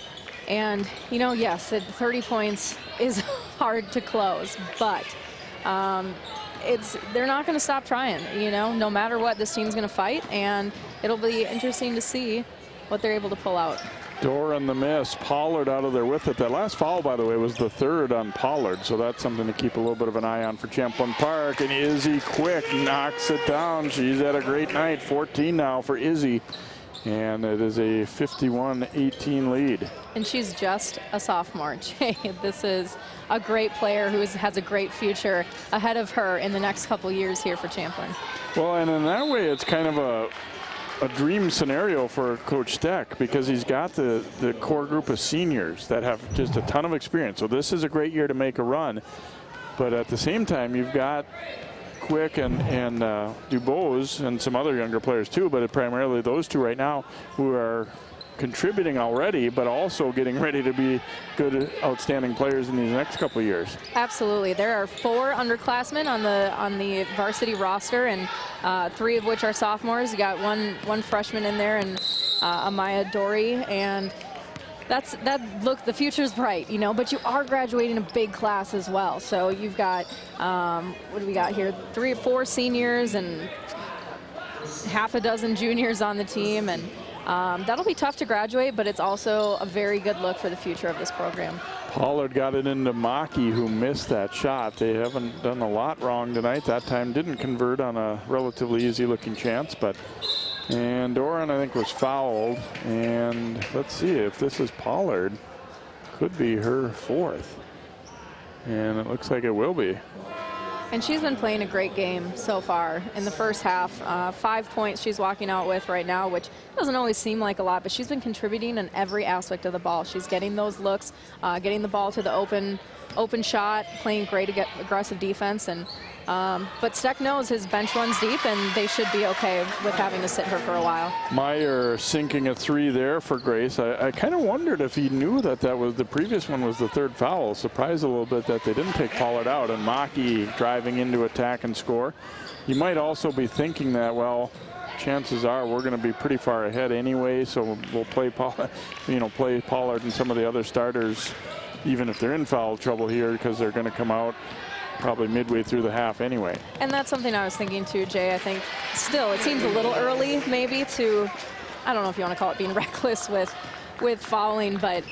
yes, 30 points is hard to close, but they're not going to stop trying. No matter what, this team's going to fight, and it'll be interesting to see what they're able to pull out. Doran the miss. Pollard out of there with it. That last foul, by the way, was the third on Pollard, so that's something to keep a little bit of an eye on for Champlin Park. And Izzy Quick knocks it down. She's had a great night. 14 now for Izzy, and it is a 51-18 lead. And she's just a sophomore. Jay, this is a great player who has a great future ahead of her in the next couple years here for Champlin. Well, and in that way, it's kind of a dream scenario for Coach Steck, because he's got the core group of seniors that have just a ton of experience. So this is a great year to make a run. But at the same time, you've got Quick and Dubose and some other younger players too, but primarily those two right now who are contributing already, but also getting ready to be good, outstanding players in these next couple of years. Absolutely. There are 4 underclassmen on the varsity roster, and 3 of which are sophomores. You got one freshman in there, and Amaya Dory, and look, the future's bright, you know, but you are graduating a big class as well. So you've got, what do we got here? 3 or 4 seniors and half a dozen juniors on the team, and that'll be tough to graduate, but it's also a very good look for the future of this program. Pollard got it into Maki, who missed that shot. They haven't done a lot wrong tonight. That time didn't convert on a relatively easy looking chance, but and Doran, I think, was fouled. And let's see if this is Pollard. Could be her 4th. And it looks like it will be. And she's been playing a great game so far in the first half. 5 points she's walking out with right now, which doesn't always seem like a lot, but she's been contributing in every aspect of the ball. She's getting those looks, getting the ball to the open shot, playing great aggressive defense. And but Steck knows his bench runs deep, and they should be okay with having to sit her for a while. Meyer sinking a 3 there for Grace. I kind of wondered if he knew that was the previous one was the 3rd foul. Surprised a little bit that they didn't take Pollard out, and Maki driving into attack and score. You might also be thinking that, well, chances are we're going to be pretty far ahead anyway, so we'll play Pollard, play Pollard and some of the other starters, even if they're in foul trouble here, because they're going to come out probably midway through the half anyway. And that's something I was thinking too, Jay. I think still it seems a little early maybe to, I don't know if you want to call it being reckless with fouling, but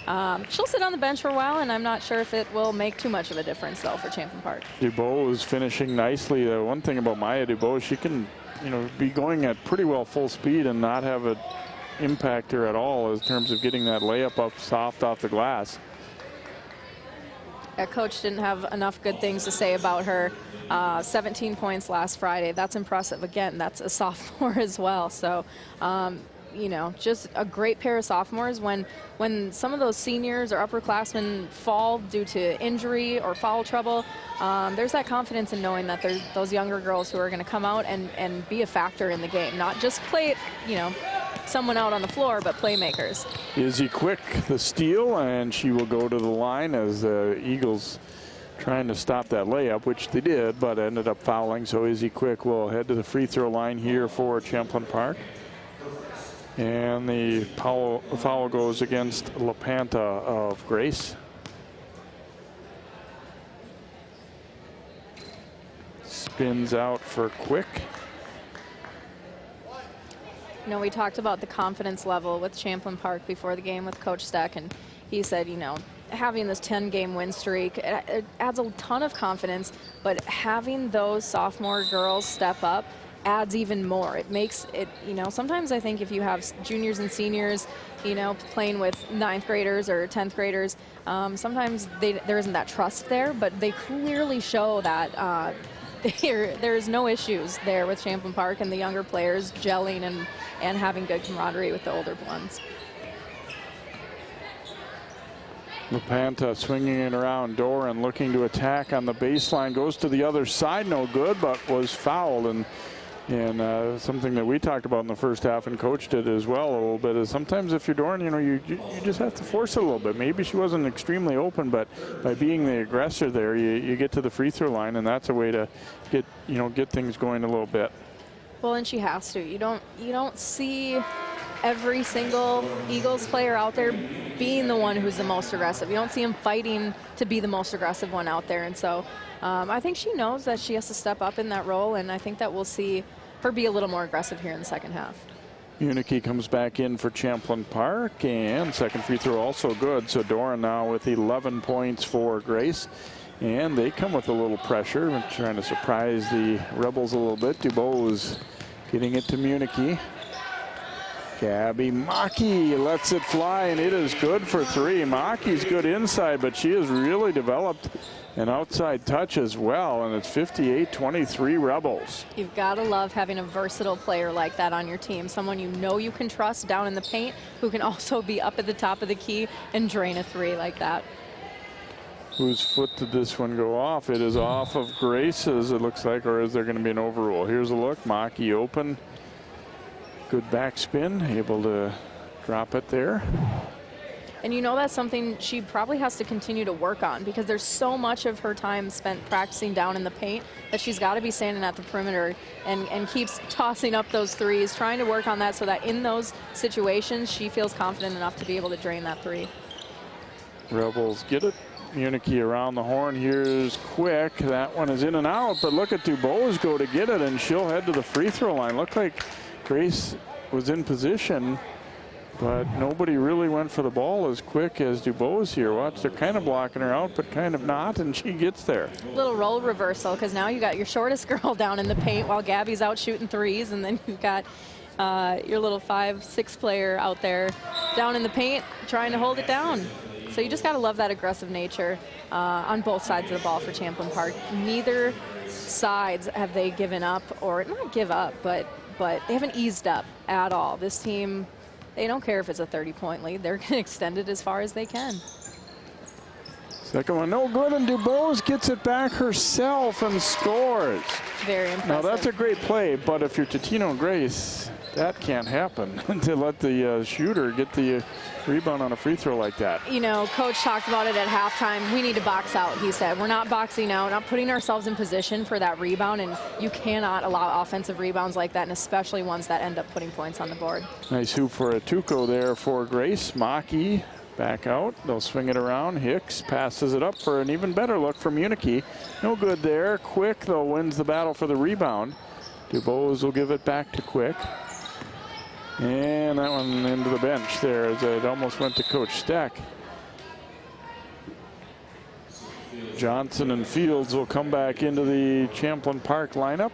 she'll sit on the bench for a while, and I'm not sure if it will make too much of a difference though for Champlin Park. Dubois is finishing nicely. The one thing about Maya Dubois, she can be going at pretty well full speed and not have it impact her at all in terms of getting that layup up soft off the glass. Coach didn't have enough good things to say about her. 17 points last Friday. That's impressive. Again, that's a sophomore as well. So, just a great pair of sophomores. When some of those seniors or upperclassmen fall due to injury or foul trouble, there's that confidence in knowing that there's those younger girls who are going to come out and be a factor in the game, not just play, someone out on the floor, but playmakers. Izzy Quick, the steal, and she will go to the line as the Eagles trying to stop that layup, which they did, but ended up fouling. So Izzy Quick will head to the free throw line here for Champlin Park. And the foul goes against LaPanta of Grace. Spins out for Quick. We talked about the confidence level with Champlin Park before the game with Coach Steck, and he said, having this 10-game win streak, it adds a ton of confidence, but having those sophomore girls step up adds even more. It makes it, sometimes I think if you have juniors and seniors, playing with 9th graders or 10th graders, sometimes there isn't that trust there, but they clearly show that there's no issues there with Champlin Park and the younger players gelling and having good camaraderie with the older ones. LaPanta swinging it around. Doran looking to attack on the baseline, goes to the other side, no good, but was fouled. And something that we talked about in the first half and Coach did as well a little bit is sometimes if you're Doran, you just have to force it a little bit. Maybe she wasn't extremely open, but by being the aggressor there, you get to the free throw line, and that's a way to get things going a little bit. Well, and she has to. You don't see every single Eagles player out there being the one who's the most aggressive. You don't see him fighting to be the most aggressive one out there. And so I think she knows that she has to step up in that role, and I think that we'll see her be a little more aggressive here in the second half. Municky comes back in for Champlin Park, and second free throw also good. So Doran now with 11 points for Grace. And they come with a little pressure, trying to surprise the Rebels a little bit. Dubois getting it to Municky. Gabby Maki lets it fly, and it is good for 3. Maki's good inside, but she has really developed an outside touch as well, and it's 58-23 Rebels. You've got to love having a versatile player like that on your team, someone you can trust down in the paint, who can also be up at the top of the key and drain a 3 like that. Whose foot did this one go off? It is off of Grace's, it looks like, or is there going to be an overrule? Here's a look. Maki open. Good backspin, able to drop it there. And you know that's something she probably has to continue to work on, because there's so much of her time spent practicing down in the paint that she's got to be standing at the perimeter and keeps tossing up those threes, trying to work on that so that in those situations she feels confident enough to be able to drain that three. Rebels get it. Munich around the horn. Here's Quick. That one is in and out, but look at Dubose go to get it, and she'll head to the free throw line. Looked like Grace was in position, but nobody really went for the ball as quick as Dubose here. Watch, they're kind of blocking her out, but kind of not, and she gets there. Little role reversal, because now you got your shortest girl down in the paint while Gabby's out shooting threes, and then you've got your little 5'6" player out there down in the paint trying to hold it down. So you just got to love that aggressive nature on both sides of the ball for Champlin Park. Neither sides have they given up, or not give up, but they haven't eased up at all. This team, they don't care if it's a 30-point lead. They're going to extend it as far as they can. Second one, no good, and Dubose gets it back herself and scores. Very impressive. Now that's a great play, but if you're Totino-Grace, that can't happen to let the shooter get the rebound on a free throw like that. You know, Coach talked about it at halftime. We need to box out, he said. We're not boxing out, not putting ourselves in position for that rebound, and you cannot allow offensive rebounds like that, and especially ones that end up putting points on the board. Nice hoop for a Tuco there for Grace. Maki back out. They'll swing it around. Hicks passes it up for an even better look for Munich. No good there. Quick, though, wins the battle for the rebound. Dubose will give it back to Quick. And that one into the bench there as it almost went to Coach Steck. Johnson and Fields will come back into the Champlin Park lineup.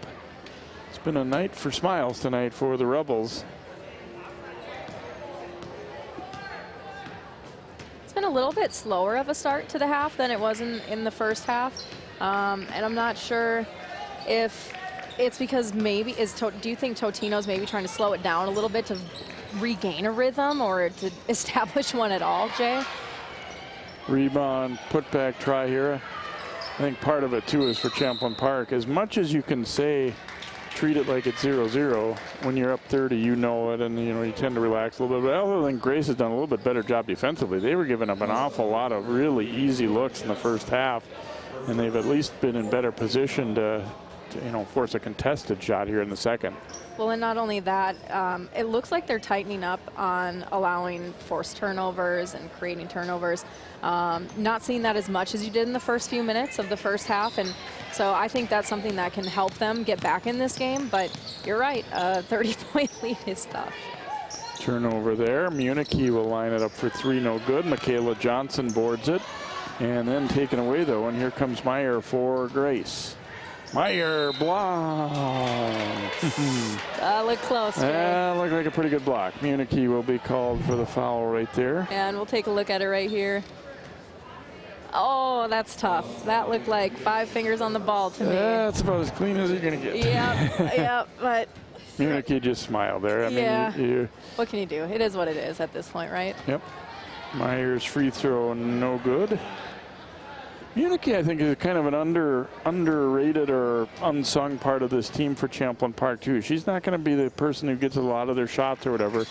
It's been a night for smiles tonight for the Rebels. It's been a little bit slower of a start to the half than it was in the first half. And I'm not sure if it's because maybe do you think Totino's maybe trying to slow it down a little bit to regain a rhythm or to establish one at all, Jay? Rebound, put back try here. I think part of it too is for Champlin Park. As much as you can say, treat it like it's 0-0, when you're up 30, you know it, and you tend to relax a little bit. But other than Grace has done a little bit better job defensively. They were giving up an awful lot of really easy looks in the first half, and they've at least been in better position to force a contested shot here in the second. Well, and not only that, it looks like they're tightening up on allowing forced turnovers and creating turnovers. Not seeing that as much as you did in the first few minutes of the first half, and so I think that's something that can help them get back in this game. But you're right, a 30-point lead is tough. Turnover there. Munich will line it up for three, no good. Michaela Johnson boards it, and then taken away though, and here comes Meyer for Grace. Meyer block. Look close. Looked like a pretty good block. Munich will be called for the foul right there. And we'll take a look at it right here. Oh, that's tough. That looked like 5 fingers on the ball to me. That's about as clean as you're going to get. Yeah, but Munich just smiled there. I mean, what can you do? It is what it is at this point, right? Yep. Meyer's free throw, no good. Munich, I think, is kind of an underrated or unsung part of this team for Champlin Park, too. She's not going to be the person who gets a lot of their shots or whatever,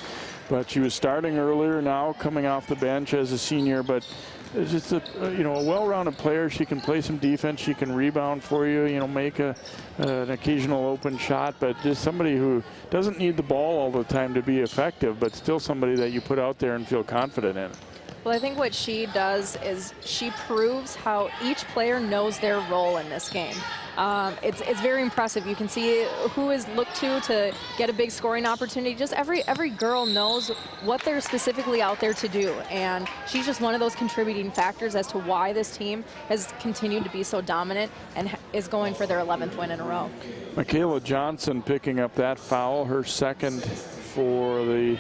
but she was starting earlier, now coming off the bench as a senior, but it's just a well-rounded player. She can play some defense. She can rebound for you, make an occasional open shot, but just somebody who doesn't need the ball all the time to be effective, but still somebody that you put out there and feel confident in. Well, I think what she does is she proves how each player knows their role in this game. It's very impressive. You can see who is looked to get a big scoring opportunity. Just every girl knows what they're specifically out there to do, and she's just one of those contributing factors as to why this team has continued to be so dominant and is going for their 11th win in a row. Michaela Johnson picking up that foul, her second for the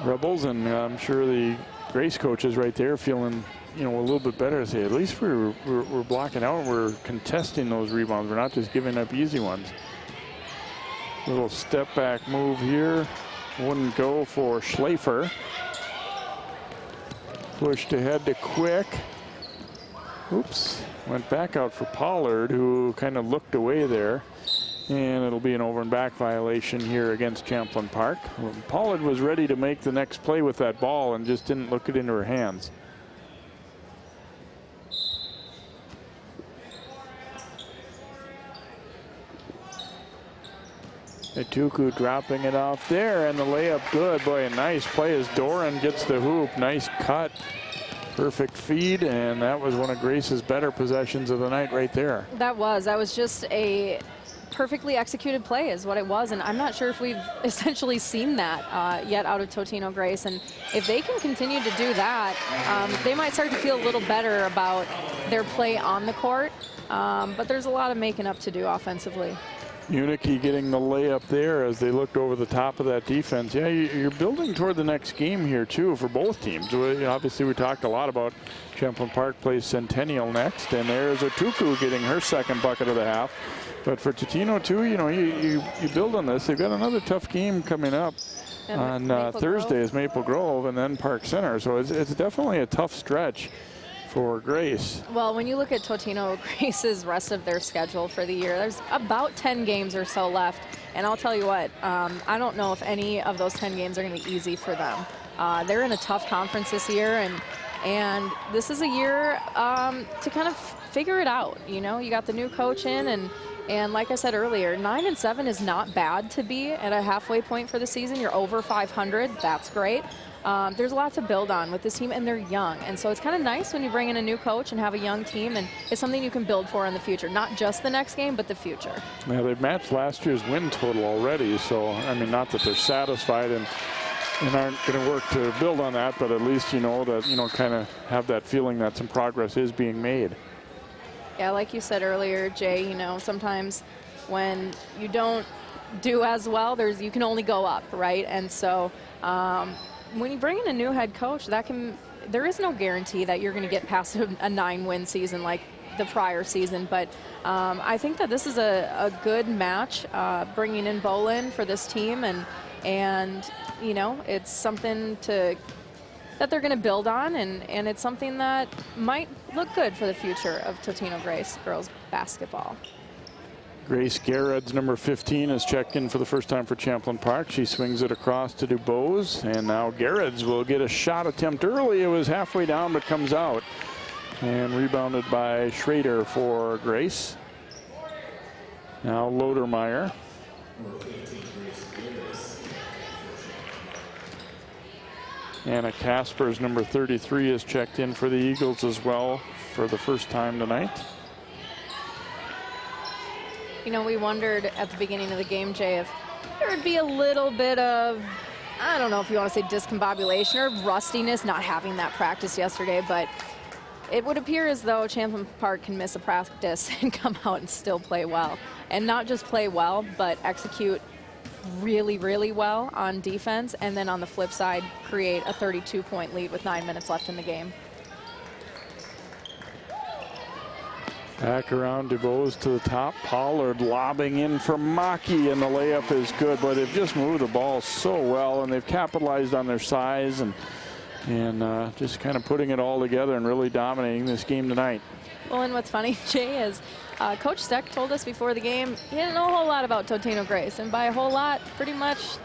Rebels, and I'm sure the Grace coaches right there feeling, a little bit better to say, at least we're blocking out, we're contesting those rebounds. We're not just giving up easy ones. Little step back move here. Wouldn't go for Schlafer. Pushed ahead to Quick. Oops. Went back out for Pollard, who kind of looked away there. And it'll be an over and back violation here against Champlin Park. Pollard was ready to make the next play with that ball and just didn't look it into her hands. Ituku dropping it off there, and the layup good. Boy, a nice play as Doran gets the hoop. Nice cut, perfect feed, and that was one of Grace's better possessions of the night right there. That was just a perfectly executed play is what it was, and I'm not sure if we've essentially seen that yet out of Totino-Grace, and if they can continue to do that, they might start to feel a little better about their play on the court, but there's a lot of making up to do offensively. Unicki getting the layup there as they looked over the top of that defense. Yeah, you're building toward the next game here too for both teams. Obviously, we talked a lot about Champlin Park plays Centennial next, and there's Ituku getting her second bucket of the half. But for Totino too, you know, you build on this. They've got another tough game coming up on Thursday is Maple Grove and then Park Center. So it's definitely a tough stretch for Grace. Well, when you look at Totino-Grace's rest of their schedule for the year, there's about 10 games or so left. And I'll tell you what, I don't know if any of those 10 games are going to be easy for them. They're in a tough conference this year, and this is a year to kind of figure it out. You know, you got the new coach in, and like I said earlier, 9-7 is not bad to be at a halfway point for the season. You're over 500, that's great. There's a lot to build on with this team, and they're young. And so it's kind of nice when you bring in a new coach and have a young team, and it's something you can build for in the future. Not just the next game, but the future. Yeah, they've matched last year's win total already. So, I mean, not that they're satisfied and aren't going to work to build on that, but at least you know that, you know, kind of have that feeling that some progress is being made. Yeah, like you said earlier, Jay, you know, sometimes when you don't do as well, you can only go up, right? And so when you bring in a new head coach, there is no guarantee that you're going to get past a 9-win season like the prior season. But I think that this is a good match, bringing in Bolin for this team, and you know, it's something that they're going to build on, and it's something that might look good for the future of Totino-Grace girls basketball. Grace Garrett's number 15 is checked in for the first time for Champlin Park. She swings it across to DuBose, and now Garrett's will get a shot attempt early. It was halfway down, but comes out, and rebounded by Schrader for Grace. Now Lodermeyer. Anna Kasper's number 33 is checked in for the Eagles as well for the first time tonight. You know, we wondered at the beginning of the game, Jay, if there would be a little bit of, I don't know if you want to say discombobulation or rustiness, not having that practice yesterday, but it would appear as though Champlin Park can miss a practice and come out and still play well. And not just play well, but execute really, really well on defense, and then on the flip side, create a 32-point lead with 9 minutes left in the game. Back around DuBose to the top. Pollard lobbing in for Maki, and the layup is good. But they've just moved the ball so well, and they've capitalized on their size and just kind of putting it all together and really dominating this game tonight. Well, and what's funny, Jay, is Coach Steck told us before the game he didn't know a whole lot about Totino-Grace, and by a whole lot, pretty much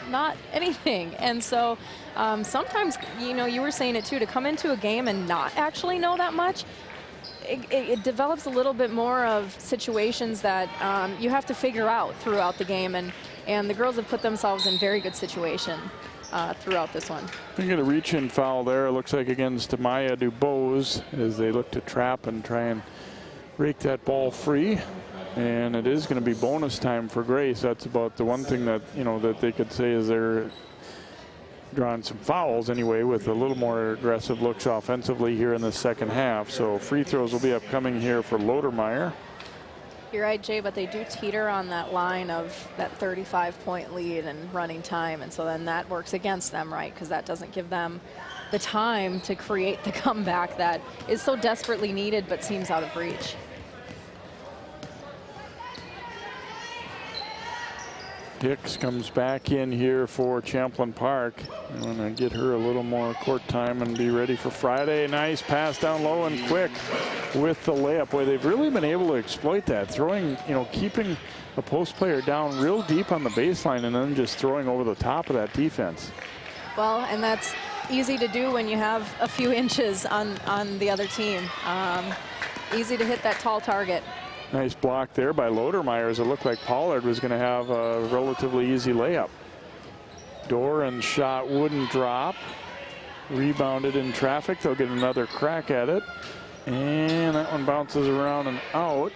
not anything. And so sometimes, you know, you were saying it too, to come into a game and not actually know that much, it develops a little bit more of situations that you have to figure out throughout the game, and the girls have put themselves in very good situation throughout this one. They get a reach-in foul there, it looks like against Maya DuBose, as they look to trap and try and rake that ball free. And it is going to be bonus time for Grace. That's about the one thing that, you know, that they could say is they're drawing some fouls anyway, with a little more aggressive looks offensively here in the second half. So free throws will be upcoming here for Lodermeyer. You're right, Jay, but they do teeter on that line of that 35-point lead and running time, and so then that works against them, right? Because that doesn't give them the time to create the comeback that is so desperately needed but seems out of reach. Hicks comes back in here for Champlin Park. I'm going to get her a little more court time and be ready for Friday. Nice pass down low and quick with the layup. Boy, they've really been able to exploit that. Throwing, keeping a post player down real deep on the baseline and then just throwing over the top of that defense. Well, and that's easy to do when you have a few inches on the other team. Easy to hit that tall target. Nice block there by Lodermeyers. It looked like Pollard was going to have a relatively easy layup. Doran shot wouldn't drop. Rebounded in traffic. They'll get another crack at it. And that one bounces around and out.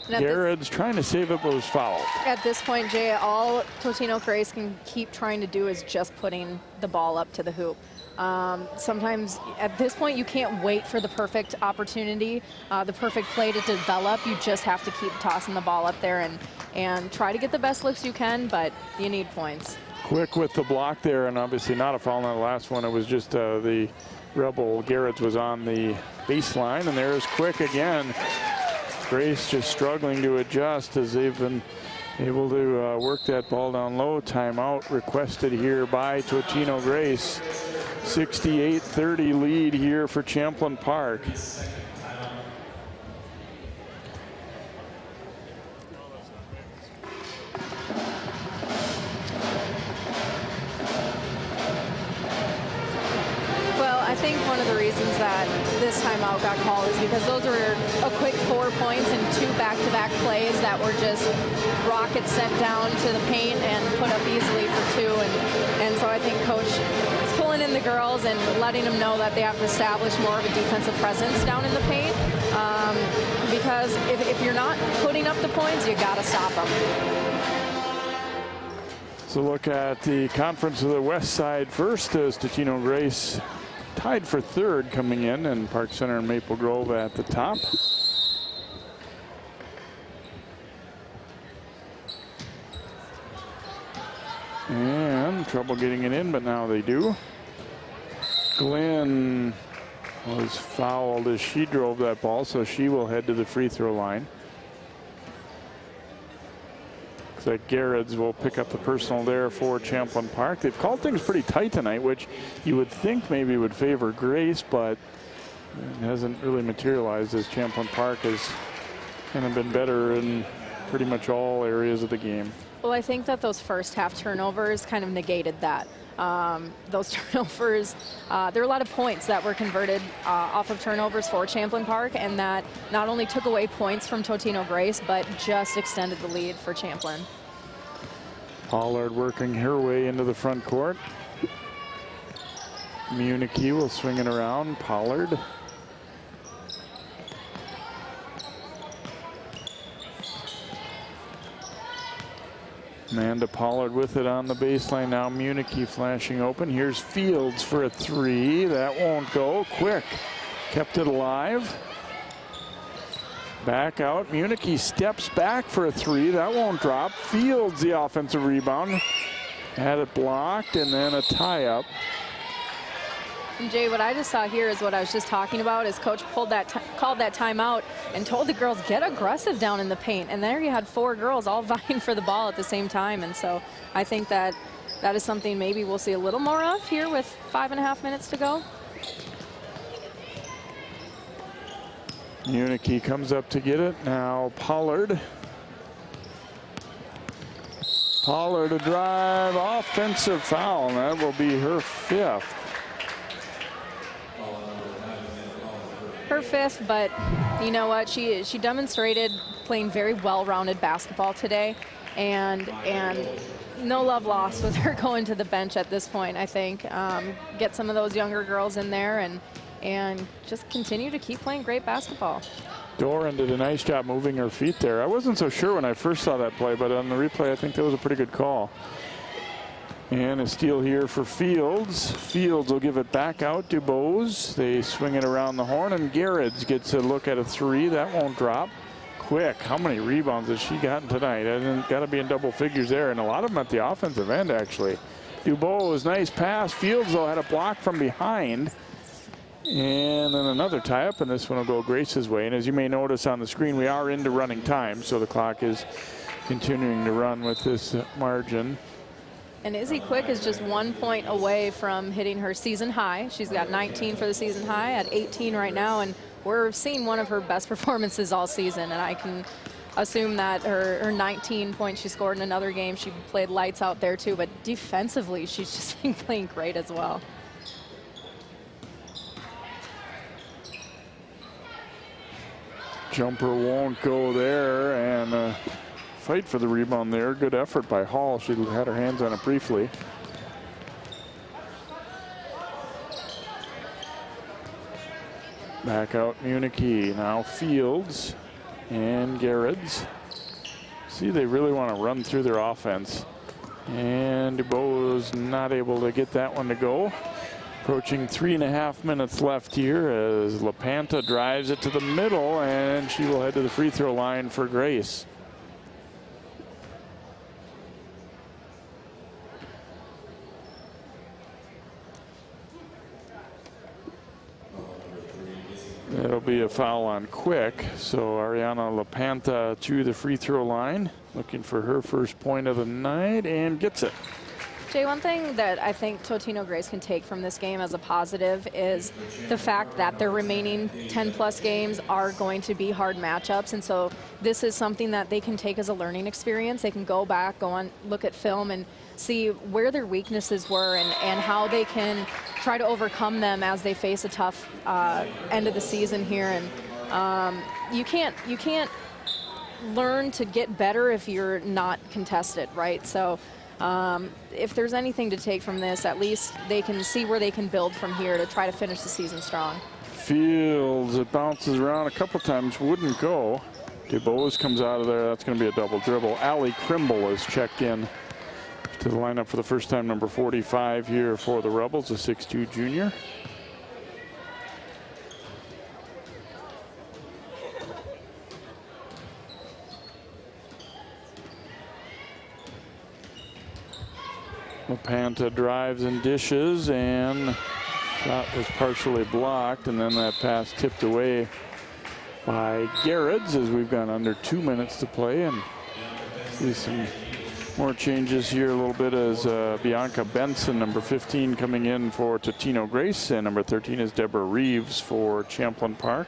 Garrett's trying to save up those fouls. At this point, Jay, all Totino-Grace can keep trying to do is just putting the ball up to the hoop. Sometimes at this point you can't wait for the perfect opportunity, the perfect play to develop. You just have to keep tossing the ball up there and try to get the best looks you can, but you need points. Quick with the block there, and obviously not a foul on the last one. It was just the Rebel Garrett's was on the baseline, and there's Quick again. Grace just struggling to adjust as they've been able to work that ball down low. Timeout requested here by Totino-Grace. 68-30 lead here for Champlin Park. Well, I think one of the reasons that this timeout got called is because those were a quick 4 points and 2 back-to-back plays that were just rockets sent down to the paint and put up easily for 2. And so I think Coach is pulling in the girls and letting them know that they have to establish more of a defensive presence down in the paint. Because if you're not putting up the points, you got to stop them. So look at the Conference of the West side first as Totino-Grace tied for third coming in, and Park Center and Maple Grove at the top. And trouble getting it in, but now they do. Glenn was fouled as she drove that ball, so she will head to the free throw line. Looks like Garrett's will pick up the personal there for Champlin Park. They've called things pretty tight tonight, which you would think maybe would favor Grace, but it hasn't really materialized as Champlin Park has kind of been better in pretty much all areas of the game. Well, I think that those first half turnovers kind of negated that. Those turnovers, there were a lot of points that were converted off of turnovers for Champlin Park, and that not only took away points from Totino-Grace, but just extended the lead for Champlin. Pollard working her way into the front court. Municky will swing it around. Pollard. Amanda Pollard with it on the baseline now. Municky flashing open. Here's Fields for a 3. That won't go. Quick kept it alive. Back out. Municky steps back for a 3. That won't drop. Fields the offensive rebound. Had it blocked, and then a tie-up. And Jay, what I just saw here is what I was just talking about, is Coach called that timeout and told the girls, get aggressive down in the paint. And there you had 4 girls all vying for the ball at the same time. And so I think that is something maybe we'll see a little more of here with 5.5 minutes to go. Municky comes up to get it. Now Pollard. Pollard a drive, offensive foul, and that will be her 5th. Her 5th, but you know what? She demonstrated playing very well-rounded basketball today, and no love lost with her going to the bench at this point. I think get some of those younger girls in there and just continue to keep playing great basketball. Doran did a nice job moving her feet there. I wasn't so sure when I first saw that play, but on the replay, I think that was a pretty good call. And a steal here for Fields. Fields will give it back out to Bose. They swing it around the horn, and Garrett's gets a look at a 3. That won't drop. Quick, how many rebounds has she gotten tonight? Got to be in double figures there, and a lot of them at the offensive end, actually. Dubose, nice pass. Fields, though, had a block from behind. And then another tie-up, and this one will go Grace's way. And as you may notice on the screen, we are into running time, so the clock is continuing to run with this margin. And Izzy Quick is just 1 point away from hitting her season high. She's got 19 for the season high, at 18 right now, and we're seeing one of her best performances all season. And I can assume that her 19 points she scored in another game, she played lights out there too, but defensively, she's just been playing great as well. Jumper won't go there, and fight for the rebound there. Good effort by Hall. She had her hands on it briefly. Back out Munichie. Now Fields and Garrett's. See, they really want to run through their offense. And DuBose not able to get that one to go. Approaching 3.5 minutes left here as LaPanta drives it to the middle, and she will head to the free throw line for Grace. It'll be a foul on Quick, so Ariana LaPanta to the free throw line, looking for her first point of the night, and gets it. Jay, one thing that I think Totino-Grace can take from this game as a positive is the fact that their remaining 10-plus games are going to be hard matchups, and so this is something that they can take as a learning experience. They can go back, go on, look at film, and see where their weaknesses were and how they can try to overcome them as they face a tough end of the season here. And you can't learn to get better if you're not contested, right? So if there's anything to take from this, at least they can see where they can build from here to try to finish the season strong. Fields, it bounces around a couple times, wouldn't go. DuBose comes out of there. That's going to be a double dribble. Allie Krimble is checked in to the lineup for the first time, number 45 here for the Rebels, a 6'2" junior. LaPanta drives and dishes, and shot was partially blocked, and then that pass tipped away by Garrett's as we've gone under 2 minutes to play. And see some more changes here a little bit as Bianca Benson, number 15, coming in for Totino-Grace, and number 13 is Deborah Reeves for Champlin Park.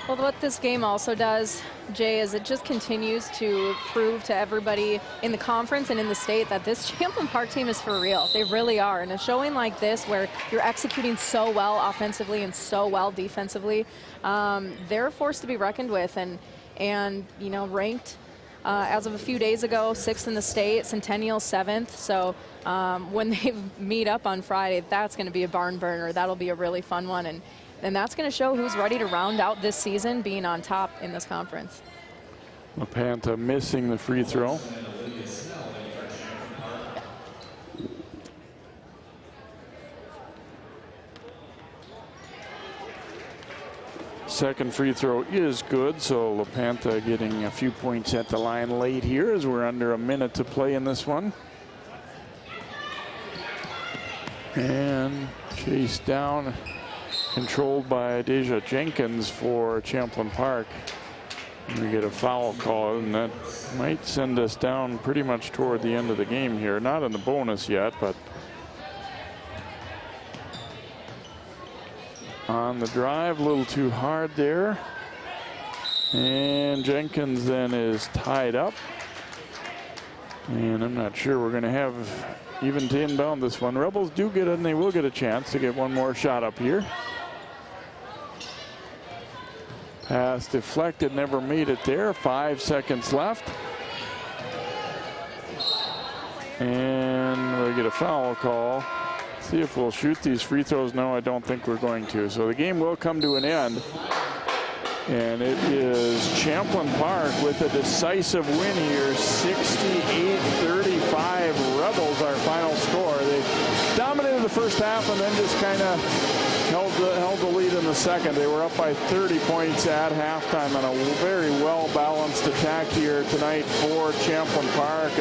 Well, what this game also does, Jay, is it just continues to prove to everybody in the conference and in the state that this Champlin Park team is for real. They really are. And a showing like this where you're executing so well offensively and so well defensively, they're a force to be reckoned with. And you know, ranked as of a few days ago, 6th in the state, Centennial 7th. So when they meet up on Friday, that's going to be a barn burner. That'll be a really fun one. And that's going to show who's ready to round out this season being on top in this conference. LaPanta missing the free throw. Second free throw is good, so LaPanta getting a few points at the line late here as we're under a minute to play in this one. And chased down, controlled by Deja Jenkins for Champlin Park. And we get a foul call, and that might send us down pretty much toward the end of the game here. Not in the bonus yet, but on the drive, a little too hard there. And Jenkins then is tied up. And I'm not sure we're going to have even to inbound this one. Rebels do get it, and they will get a chance to get one more shot up here. Pass deflected, never made it there. 5 seconds left. And we'll get a foul call. See if we'll shoot these free throws. No, I don't think we're going to. So the game will come to an end. And it is Champlin Park with a decisive win here. 68-35 Rebels, our final score. They dominated the first half and then just kind of held the lead in the second. They were up by 30 points at halftime on a very well-balanced attack here tonight for Champlin Park.